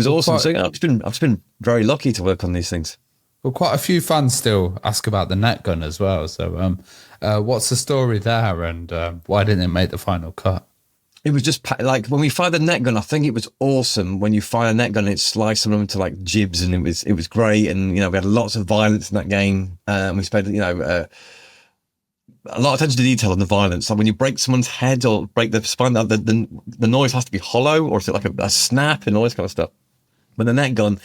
awesome. So yeah, I've just been very lucky to work on these things. Well, quite a few fans still ask about the net gun as well. So, what's the story there, and why didn't it make the final cut? It was just like when we fired the net gun. I think it was awesome when you fire a net gun. It sliced them into like jibs, and it was great. And you know, we had lots of violence in that game. We spent a lot of attention to detail on the violence. Like when you break someone's head or break the spine, the noise has to be hollow, or is it like a snap and all this kind of stuff. But the net gun,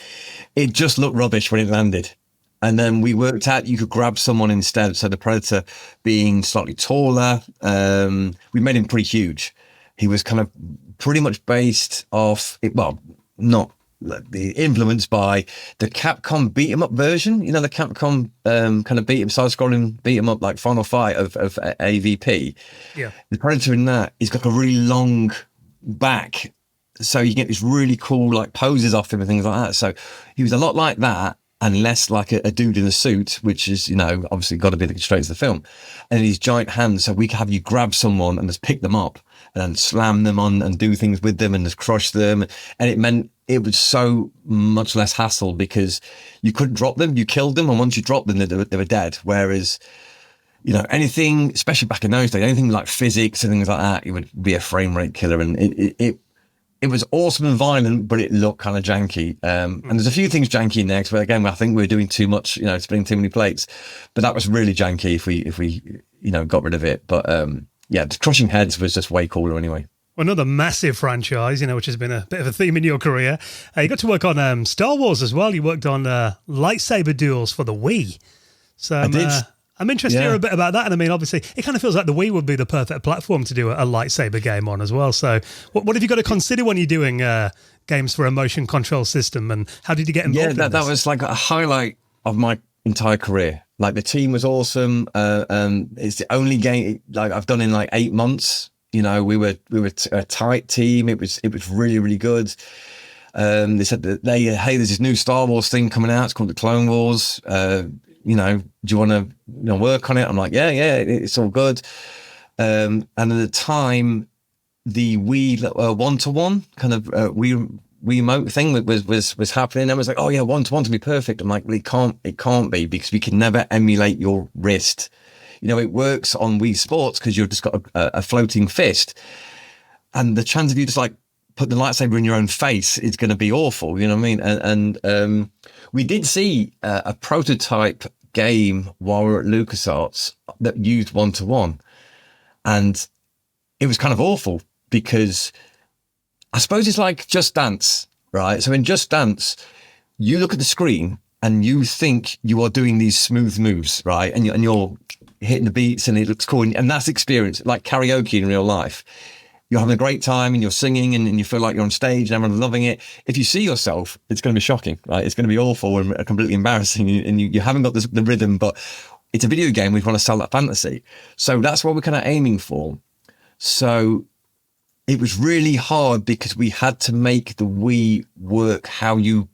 it just looked rubbish when it landed. And then we worked out you could grab someone instead. So the Predator being slightly taller, we made him pretty huge. He was kind of pretty much based off, not influenced by the Capcom beat 'em up version. You know, the Capcom kind of side-scrolling beat 'em up like Final Fight of AVP. Yeah. The Predator in that, he's got a really long back, so you get these really cool like poses off him and things like that. So he was a lot like that, and less like a dude in a suit, which is, you know, obviously got to be straight to the film. And these giant hands, so we could have you grab someone and just pick them up and then slam them on and do things with them and just crush them. And it meant it was so much less hassle because you couldn't drop them, you killed them, and once you dropped them, they were dead. Whereas, you know, anything, especially back in those days, anything like physics and things like that, it would be a frame rate killer. And it was awesome and violent, but it looked kind of janky. And there's a few things janky in there, because again, I think we were doing too much, you know, spinning too many plates. But that was really janky if we you know, got rid of it. But yeah, the crushing heads was just way cooler anyway. Another massive franchise, you know, which has been a bit of a theme in your career. You got to work on Star Wars as well. You worked on Lightsaber Duels for the Wii. So I did. I'm interested to hear a bit about that. And I mean, obviously, it kind of feels like the Wii would be the perfect platform to do a lightsaber game on as well. So what have you got to consider when you're doing games for a motion control system, and how did you get involved in this? That was like a highlight of my entire career. Like the team was awesome. It's the only game like I've done in like 8 months. You know, we were a tight team. It was really, really good. They said that hey, there's this new Star Wars thing coming out. It's called the Clone Wars. You know, do you want to work on it? I'm like, yeah, it's all good. And at the time, the Wii one-to-one kind of Wii remote thing was happening. I was like, oh yeah, one-to-one to be perfect. I'm like, well, it can't be, because we can never emulate your wrist. You know, it works on Wii Sports because you've just got a floating fist, and the chance of you just like put the lightsaber in your own face is going to be awful. You know what I mean? And we did see a prototype game while we were at LucasArts that used one-to-one, and it was kind of awful because I suppose it's like Just Dance, right? So in Just Dance, you look at the screen and you think you are doing these smooth moves, right? And you're hitting the beats and it looks cool. And that's experience, like karaoke in real life. You're having a great time and you're singing and you feel like you're on stage and everyone's loving it. If you see yourself, it's going to be shocking, right? It's going to be awful and completely embarrassing. And you haven't got the rhythm, but it's a video game. We want to sell that fantasy. So that's what we're kind of aiming for. So it was really hard because we had to make the Wii work how you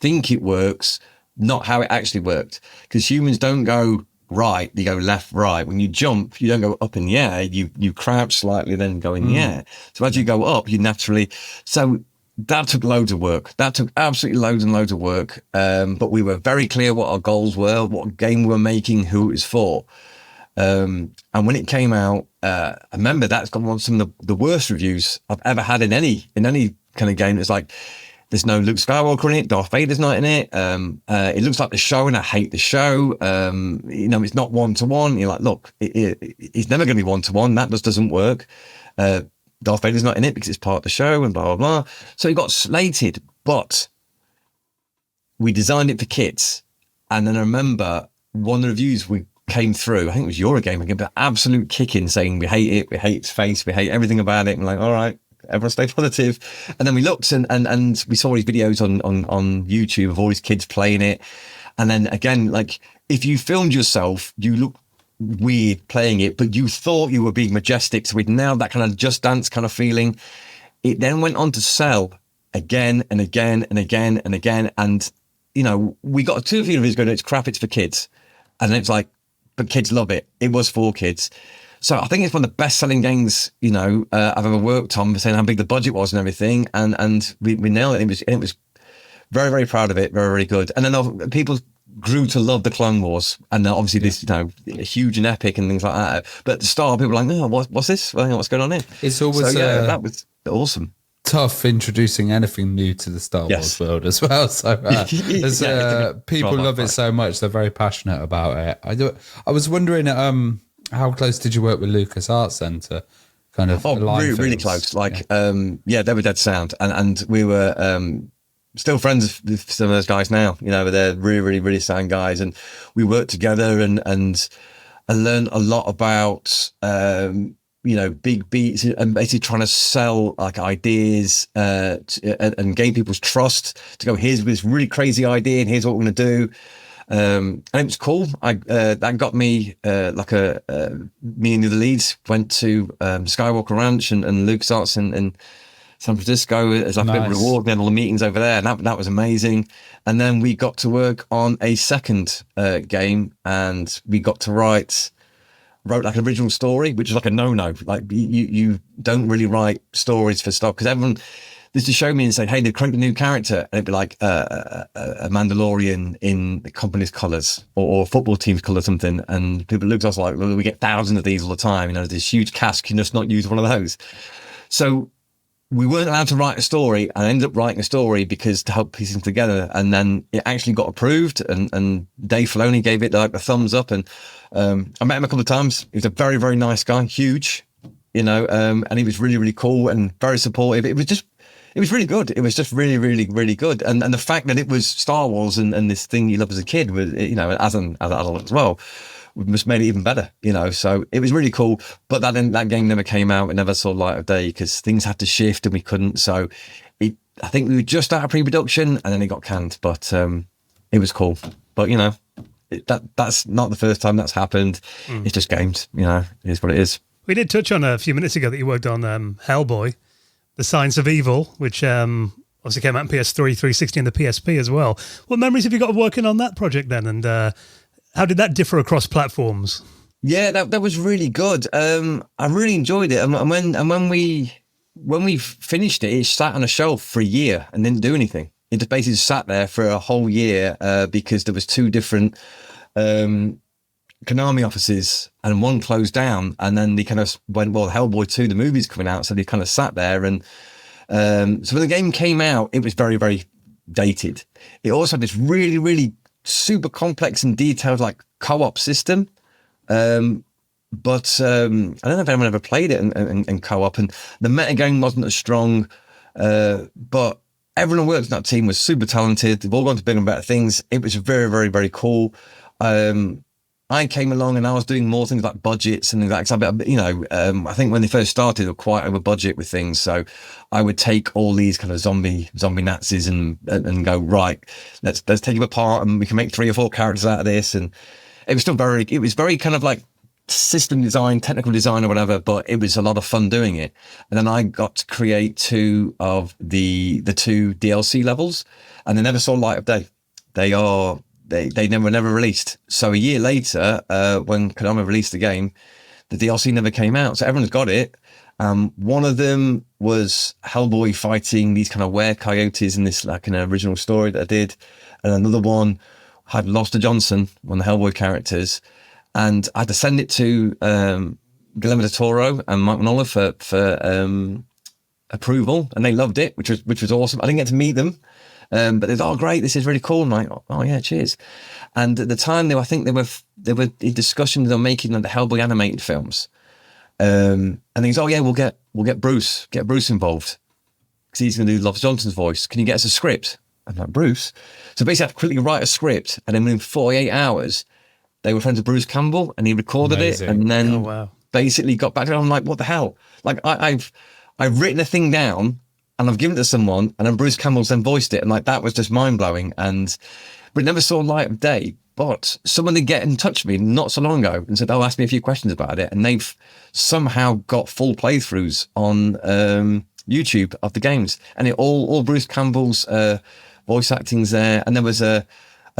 think it works, not how it actually worked. Because humans don't go right, you go left, right. When you jump, you don't go up in the air. You crouch slightly, then go in the air. So as you go up, you naturally. So that took loads of work. That took absolutely loads and loads of work. But we were very clear what our goals were, what game we were making, who it was for. And when it came out, I remember that's got one of some of the worst reviews I've ever had in any kind of game. It's like, there's no Luke Skywalker in it. Darth Vader's not in it. It looks like the show, and I hate the show. It's not one-to-one. You're like, look, it's never going to be one-to-one. That just doesn't work. Darth Vader's not in it because it's part of the show, and blah, blah, blah. So it got slated, but we designed it for kids. And then I remember one of the reviews we came through, I think it was Eurocom, I gave an absolute kick in saying, we hate it, we hate its face, we hate everything about it. I'm like, all right, everyone stay positive. And then we looked and we saw these videos on YouTube of all these kids playing it. And then again, like if you filmed yourself, you look weird playing it, but you thought you were being majestic. So we'd nailed that kind of Just Dance kind of feeling. It then went on to sell again and again and again and again. And, we got 2 or 3 reviews going, it's crap, it's for kids. And then it's like, but kids love it. It was for kids. So I think it's one of the best selling games, I've ever worked on, saying how big the budget was and everything. And we nailed it. It was very, very proud of it. Very, very good. And then people grew to love the Clone Wars. And obviously this, huge and epic and things like that. But at the start, people were like, no, what's this? What's going on here? It's always, that was awesome. Tough introducing anything new to the Star Wars world as well. So people love it so much. They're very passionate about it. I was wondering, how close did you work with LucasArts then to kind of really close. Like, they were dead sound. And we were still friends with some of those guys now. They're really, really, really sound guys. And we worked together and I learned a lot about, big beats and basically trying to sell like ideas and gain people's trust to go, here's this really crazy idea and here's what we're going to do. And it was cool. That got me me and the other leads went to Skywalker Ranch and LucasArts in San Francisco as like a bit of reward. We had all the meetings over there, and that was amazing. And then we got to work on a second game, and we got to wrote like an original story, which is like a no-no. Like you don't really write stories for stuff because everyone used to show me and say, hey, they've created a new character, and it'd be like a Mandalorian in the company's colours or football team's colour or something. And people looked at us like, well, we get thousands of these all the time. This huge cast can just not use one of those. So we weren't allowed to write a story, and I ended up writing a story because to help piece them together. And then it actually got approved, and Dave Filoni gave it like a thumbs up. And I met him a couple of times. He was a very, very nice guy, huge, and he was really, really cool and very supportive. It was really good. It was just really, really, really good. And the fact that it was Star Wars and this thing you love as a kid was, as an adult as well, just made it even better, so it was really cool. But that game never came out. It never saw light of day because things had to shift and we couldn't. So I think we were just out of pre-production and then it got canned, but it was cool. But that's not the first time that's happened. It's just games, it is what it is. We did touch on a few minutes ago that you worked on Hellboy, The Science of Evil, which obviously came out on PS3, 360 and the PSP as well. What memories have you got of working on that project then? And how did that differ across platforms? Yeah, that was really good. I really enjoyed it. And when we finished it, it sat on a shelf for a year and didn't do anything. It just basically sat there for a whole year because there was 2 different Konami offices and one closed down. And then they kind of went, well, Hellboy 2, the movie's coming out. So they kind of sat there. And so when the game came out, it was very, very dated. It also had this really, really super complex and detailed like co-op system. but I don't know if anyone ever played it and co-op, and the metagame wasn't as strong, but everyone who worked in that team was super talented. They've all gone to bigger and better things. It was very, very, very cool. I came along and I was doing more things like budgets and things like that. I think when they first started, they were quite over budget with things. So I would take all these kind of zombie Nazis and go, right, let's take them apart and we can make 3 or 4 characters out of this. And it was very kind of like system design, technical design or whatever, but it was a lot of fun doing it. And then I got to create 2 of the 2 DLC levels, and they never saw light of day. They never released. So a year later, when Konami released the game, the DLC never came out. So everyone's got it. One of them was Hellboy fighting these kind of were-coyotes in this like an original story that I did. And another one had Lobster Johnson, one of the Hellboy characters. And I had to send it to Guillermo del Toro and Mike Mignola for approval. And they loved it, which was awesome. I didn't get to meet them. But they thought, oh, great, this is really cool. And I'm like, oh yeah, cheers. And at the time, they were in discussions on making the Hellboy animated films. And he goes, oh yeah, we'll get Bruce involved because he's going to do Love Johnson's voice. Can you get us a script? I'm like, Bruce. So basically, I had to quickly write a script, and then within 48 hours, they were friends with Bruce Campbell, and he recorded Amazing. It, and then basically got back to it. I'm like, what the hell? Like I've written a thing down. And I've given it to someone, and then Bruce Campbell's then voiced it, and like that was just mind blowing. But it never saw light of day. But someone did get in touch with me not so long ago and said, "Oh, ask me a few questions about it," and they've somehow got full playthroughs on YouTube of the games, and it all Bruce Campbell's voice acting's there. And there was an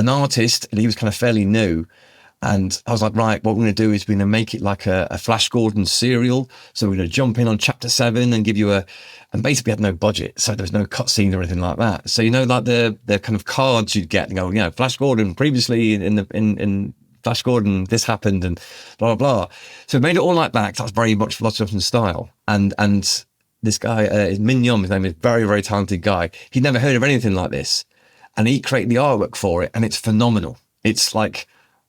artist, and he was kind of fairly new. And I was like, right, what we're going to do is we're going to make it like a Flash Gordon serial. So we're going to jump in on chapter 7 and give you and basically had no budget. So there was no cutscene or anything like that. So, like the kind of cards you'd get and go, Flash Gordon previously in Flash Gordon, this happened and blah, blah, blah. So we made it all like that. 'Cause that's very much Flash Gordon style. And this guy, Min Yum, his name is very, very talented guy. He'd never heard of anything like this. And he created the artwork for it. And it's phenomenal. It's like,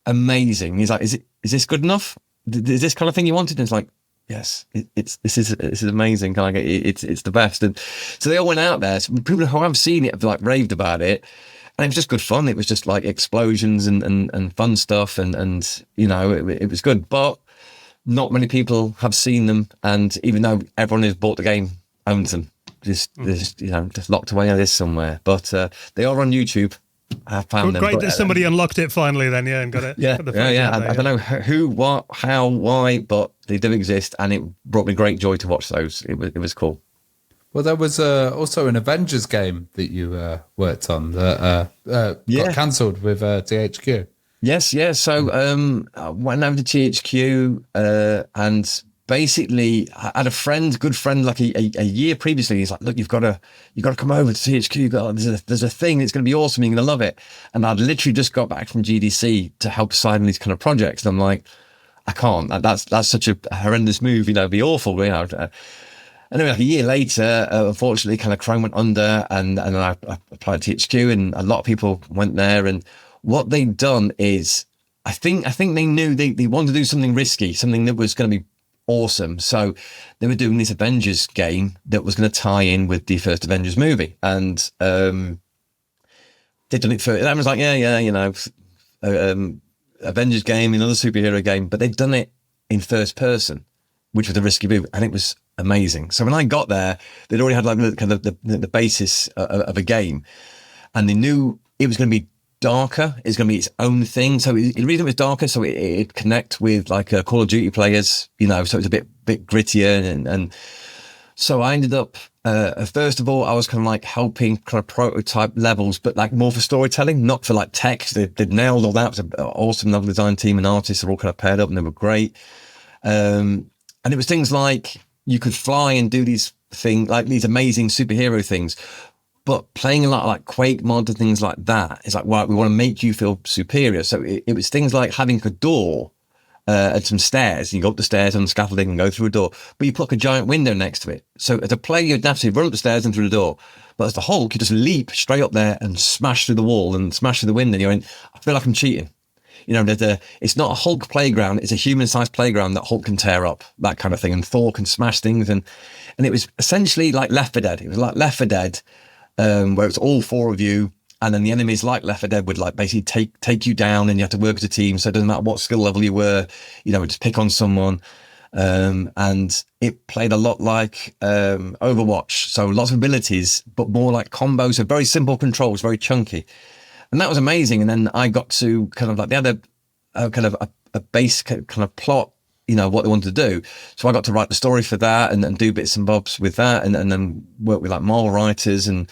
amazing. He's like, is this good enough? Is this kind of thing you wanted? And it's like, yes, this is amazing. Kind of it's the best. And so they all went out there. So people who have seen it have like raved about it, and it was just good fun. It was just like explosions and fun stuff, and it was good. But not many people have seen them, and even though everyone who's bought the game owns them, just locked away in this somewhere. But they are on YouTube. I found them. Great that somebody unlocked it finally then, and got it. Yeah. I don't know who, what, how, why, but they do exist, and it brought me great joy to watch those. It was cool. Well, there was also an Avengers game that you worked on that got cancelled with THQ. Yes. So I went over to THQ and basically I had a good friend, like a year previously. He's like, look, you've got to come over to THQ. There's a thing. It's going to be awesome. You're going to love it. And I'd literally just got back from GDC to help decide on these kind of projects. And I'm like, I can't. That's such a horrendous move. It'd be awful. Anyway, like a year later, unfortunately, kind of Chrome went under, and then I applied to THQ, and a lot of people went there. And what they'd done is, I think they knew they wanted to do something risky, something that was going to be awesome. So they were doing this Avengers game that was going to tie in with the first Avengers movie. And they'd done it for, that was like, Avengers game, another superhero game, but they'd done it in first person, which was a risky move. And it was amazing. So when I got there, they'd already had like kind of the basis of a game, and they knew it was going to be darker. It's going to be its own thing. So the reason it was darker, so it connect with like Call of Duty players, so it's a bit grittier. And so I ended up, first of all, I was kind of like helping kind of prototype levels, but like more for storytelling, not for like text. They'd nailed all that. It was an awesome level design team and artists are all kind of paired up, and they were great. And it was things like you could fly and do these things, like these amazing superhero things. But playing a lot of like Quake mod and things like that, it's like, right, we want to make you feel superior. So it was things like having a door and some stairs. You go up the stairs on the scaffolding and go through a door, but you put like a giant window next to it. So as a player, you'd naturally run up the stairs and through the door. But as the Hulk, you just leap straight up there and smash through the wall and smash through the window. And you're in, I feel like I'm cheating. it's not a Hulk playground, it's a human-sized playground that Hulk can tear up, that kind of thing, and Thor can smash things, and it was essentially like Left 4 Dead. It was like Left 4 Dead, where it's all 4 of you, and then the enemies like Left 4 Dead would like basically take you down, and you have to work as a team. So it doesn't matter what skill level you were, just pick on someone. And it played a lot like Overwatch, so lots of abilities, but more like combos. So very simple controls, very chunky, and that was amazing. And then I got to kind of like they had a base kind of plot, what they wanted to do. So I got to write the story for that and do bits and bobs with that, and then work with like Marvel writers, and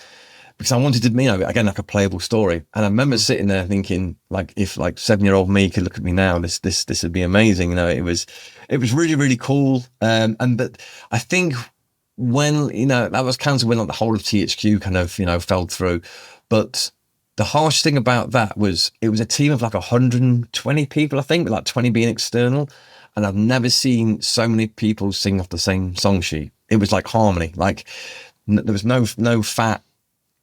because I wanted to, again, like a playable story. And I remember sitting there thinking, like, if like 7-year-old me could look at me now, this would be amazing. It was really, really cool. But I think when, that was cancelled when like the whole of THQ kind of, fell through. But the harsh thing about that was it was a team of like 120 people, I think, with like 20 being external. And I've never seen so many people sing off the same song sheet. It was like harmony. Like there was no fat,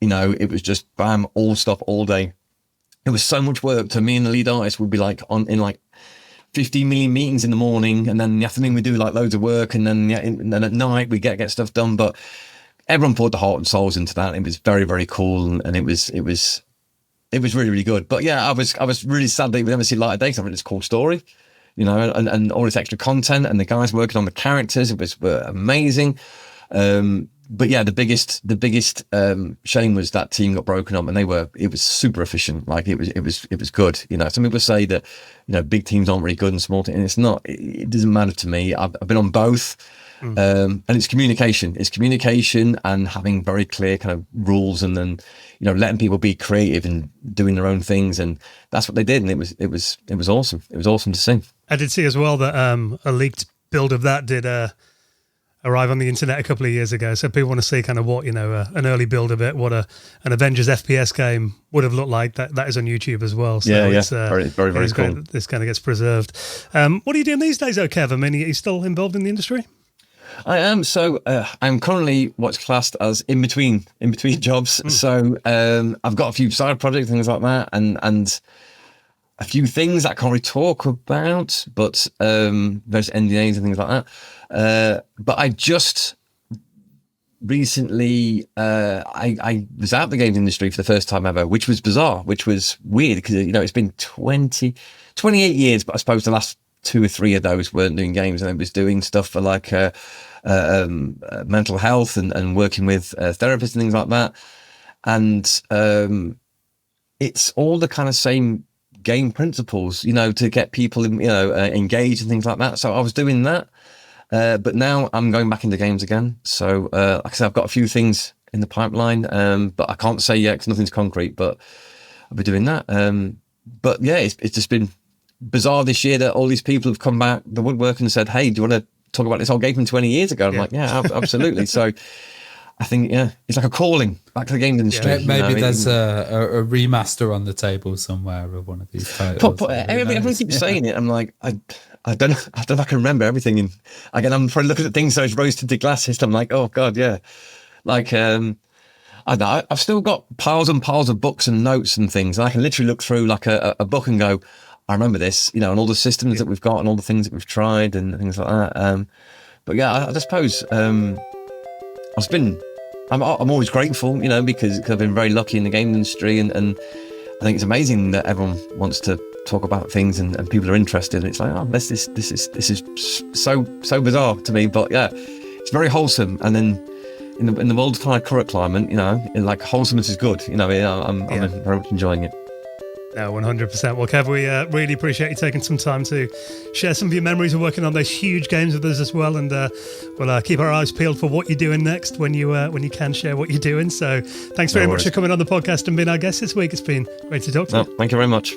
it was just bam, all stuff all day. It was so much work. To me and the lead artist would be like in like 15 million meetings in the morning, and then in the afternoon we do like loads of work, and then and then at night we get stuff done. But everyone poured the heart and souls into that. It was very, very cool, and it was really, really good. But yeah, I was really sad that we never see light of day, because I think it's a cool story, and all this extra content, and the guys working on the characters were amazing. But yeah, the biggest shame was that team got broken up, and it was super efficient. Like it was good. Some people say that, big teams aren't really good and small teams, and it's not, it doesn't matter to me. I've been on both. And it's communication. It's communication and having very clear kind of rules, and then, letting people be creative and doing their own things. And that's what they did. And it was awesome. It was awesome to see. I did see as well that a leaked build of that did arrive on the internet a couple of years ago. So people want to see kind of what, an early build of it, what an Avengers FPS game would have looked like. That is on YouTube as well. So it's very, very, very cool. This kind of gets preserved. What are you doing these days, though, Kev? I mean, are you still involved in the industry? I am. So I'm currently what's classed as in between jobs. So I've got a few side projects, things like that, and a few things I can't really talk about, but there's NDAs and things like that. But I just recently, I was out of the games industry for the first time ever, which was bizarre, which was weird, because, it's been 28 years, but I suppose the last 2 or 3 of those weren't doing games, and I was doing stuff for like mental health and working with therapists and things like that. And it's all the kind of same game principles, to get people, engaged and things like that. So I was doing that. But now I'm going back into games again. So, like I said, I've got a few things in the pipeline, but I can't say yet because nothing's concrete, but I'll be doing that. But yeah, it's just been bizarre this year that all these people have come back the woodwork and said, hey, do you want to talk about this old game from 20 years ago? I'm like, yeah, absolutely. So I think, it's like a calling back to the game industry. Yeah, maybe there's a remaster on the table somewhere of one of these titles. Everyone keeps saying it. I'm like, I don't know if I can remember everything. And again, I'm probably looking at things those rose-tinted glasses. I'm like, oh God, yeah. Like, I don't know, I've still got piles and piles of books and notes and things. And I can literally look through like a book and go, I remember this, and all the systems that we've got and all the things that we've tried and things like that. But yeah, I suppose I'm always grateful, because I've been very lucky in the game industry, and I think it's amazing that everyone wants to talk about things and people are interested. And it's like, oh, this is so bizarre to me, but yeah, it's very wholesome. And then in the world's kind of current climate, like wholesomeness is good. I'm very much enjoying it. No, 100%. Well, Kev, we really appreciate you taking some time to share some of your memories of working on those huge games with us as well. And we'll keep our eyes peeled for what you're doing next when you can share what you're doing. So thanks very much for coming on the podcast and being our guest this week. It's been great to talk to you. Thank you very much.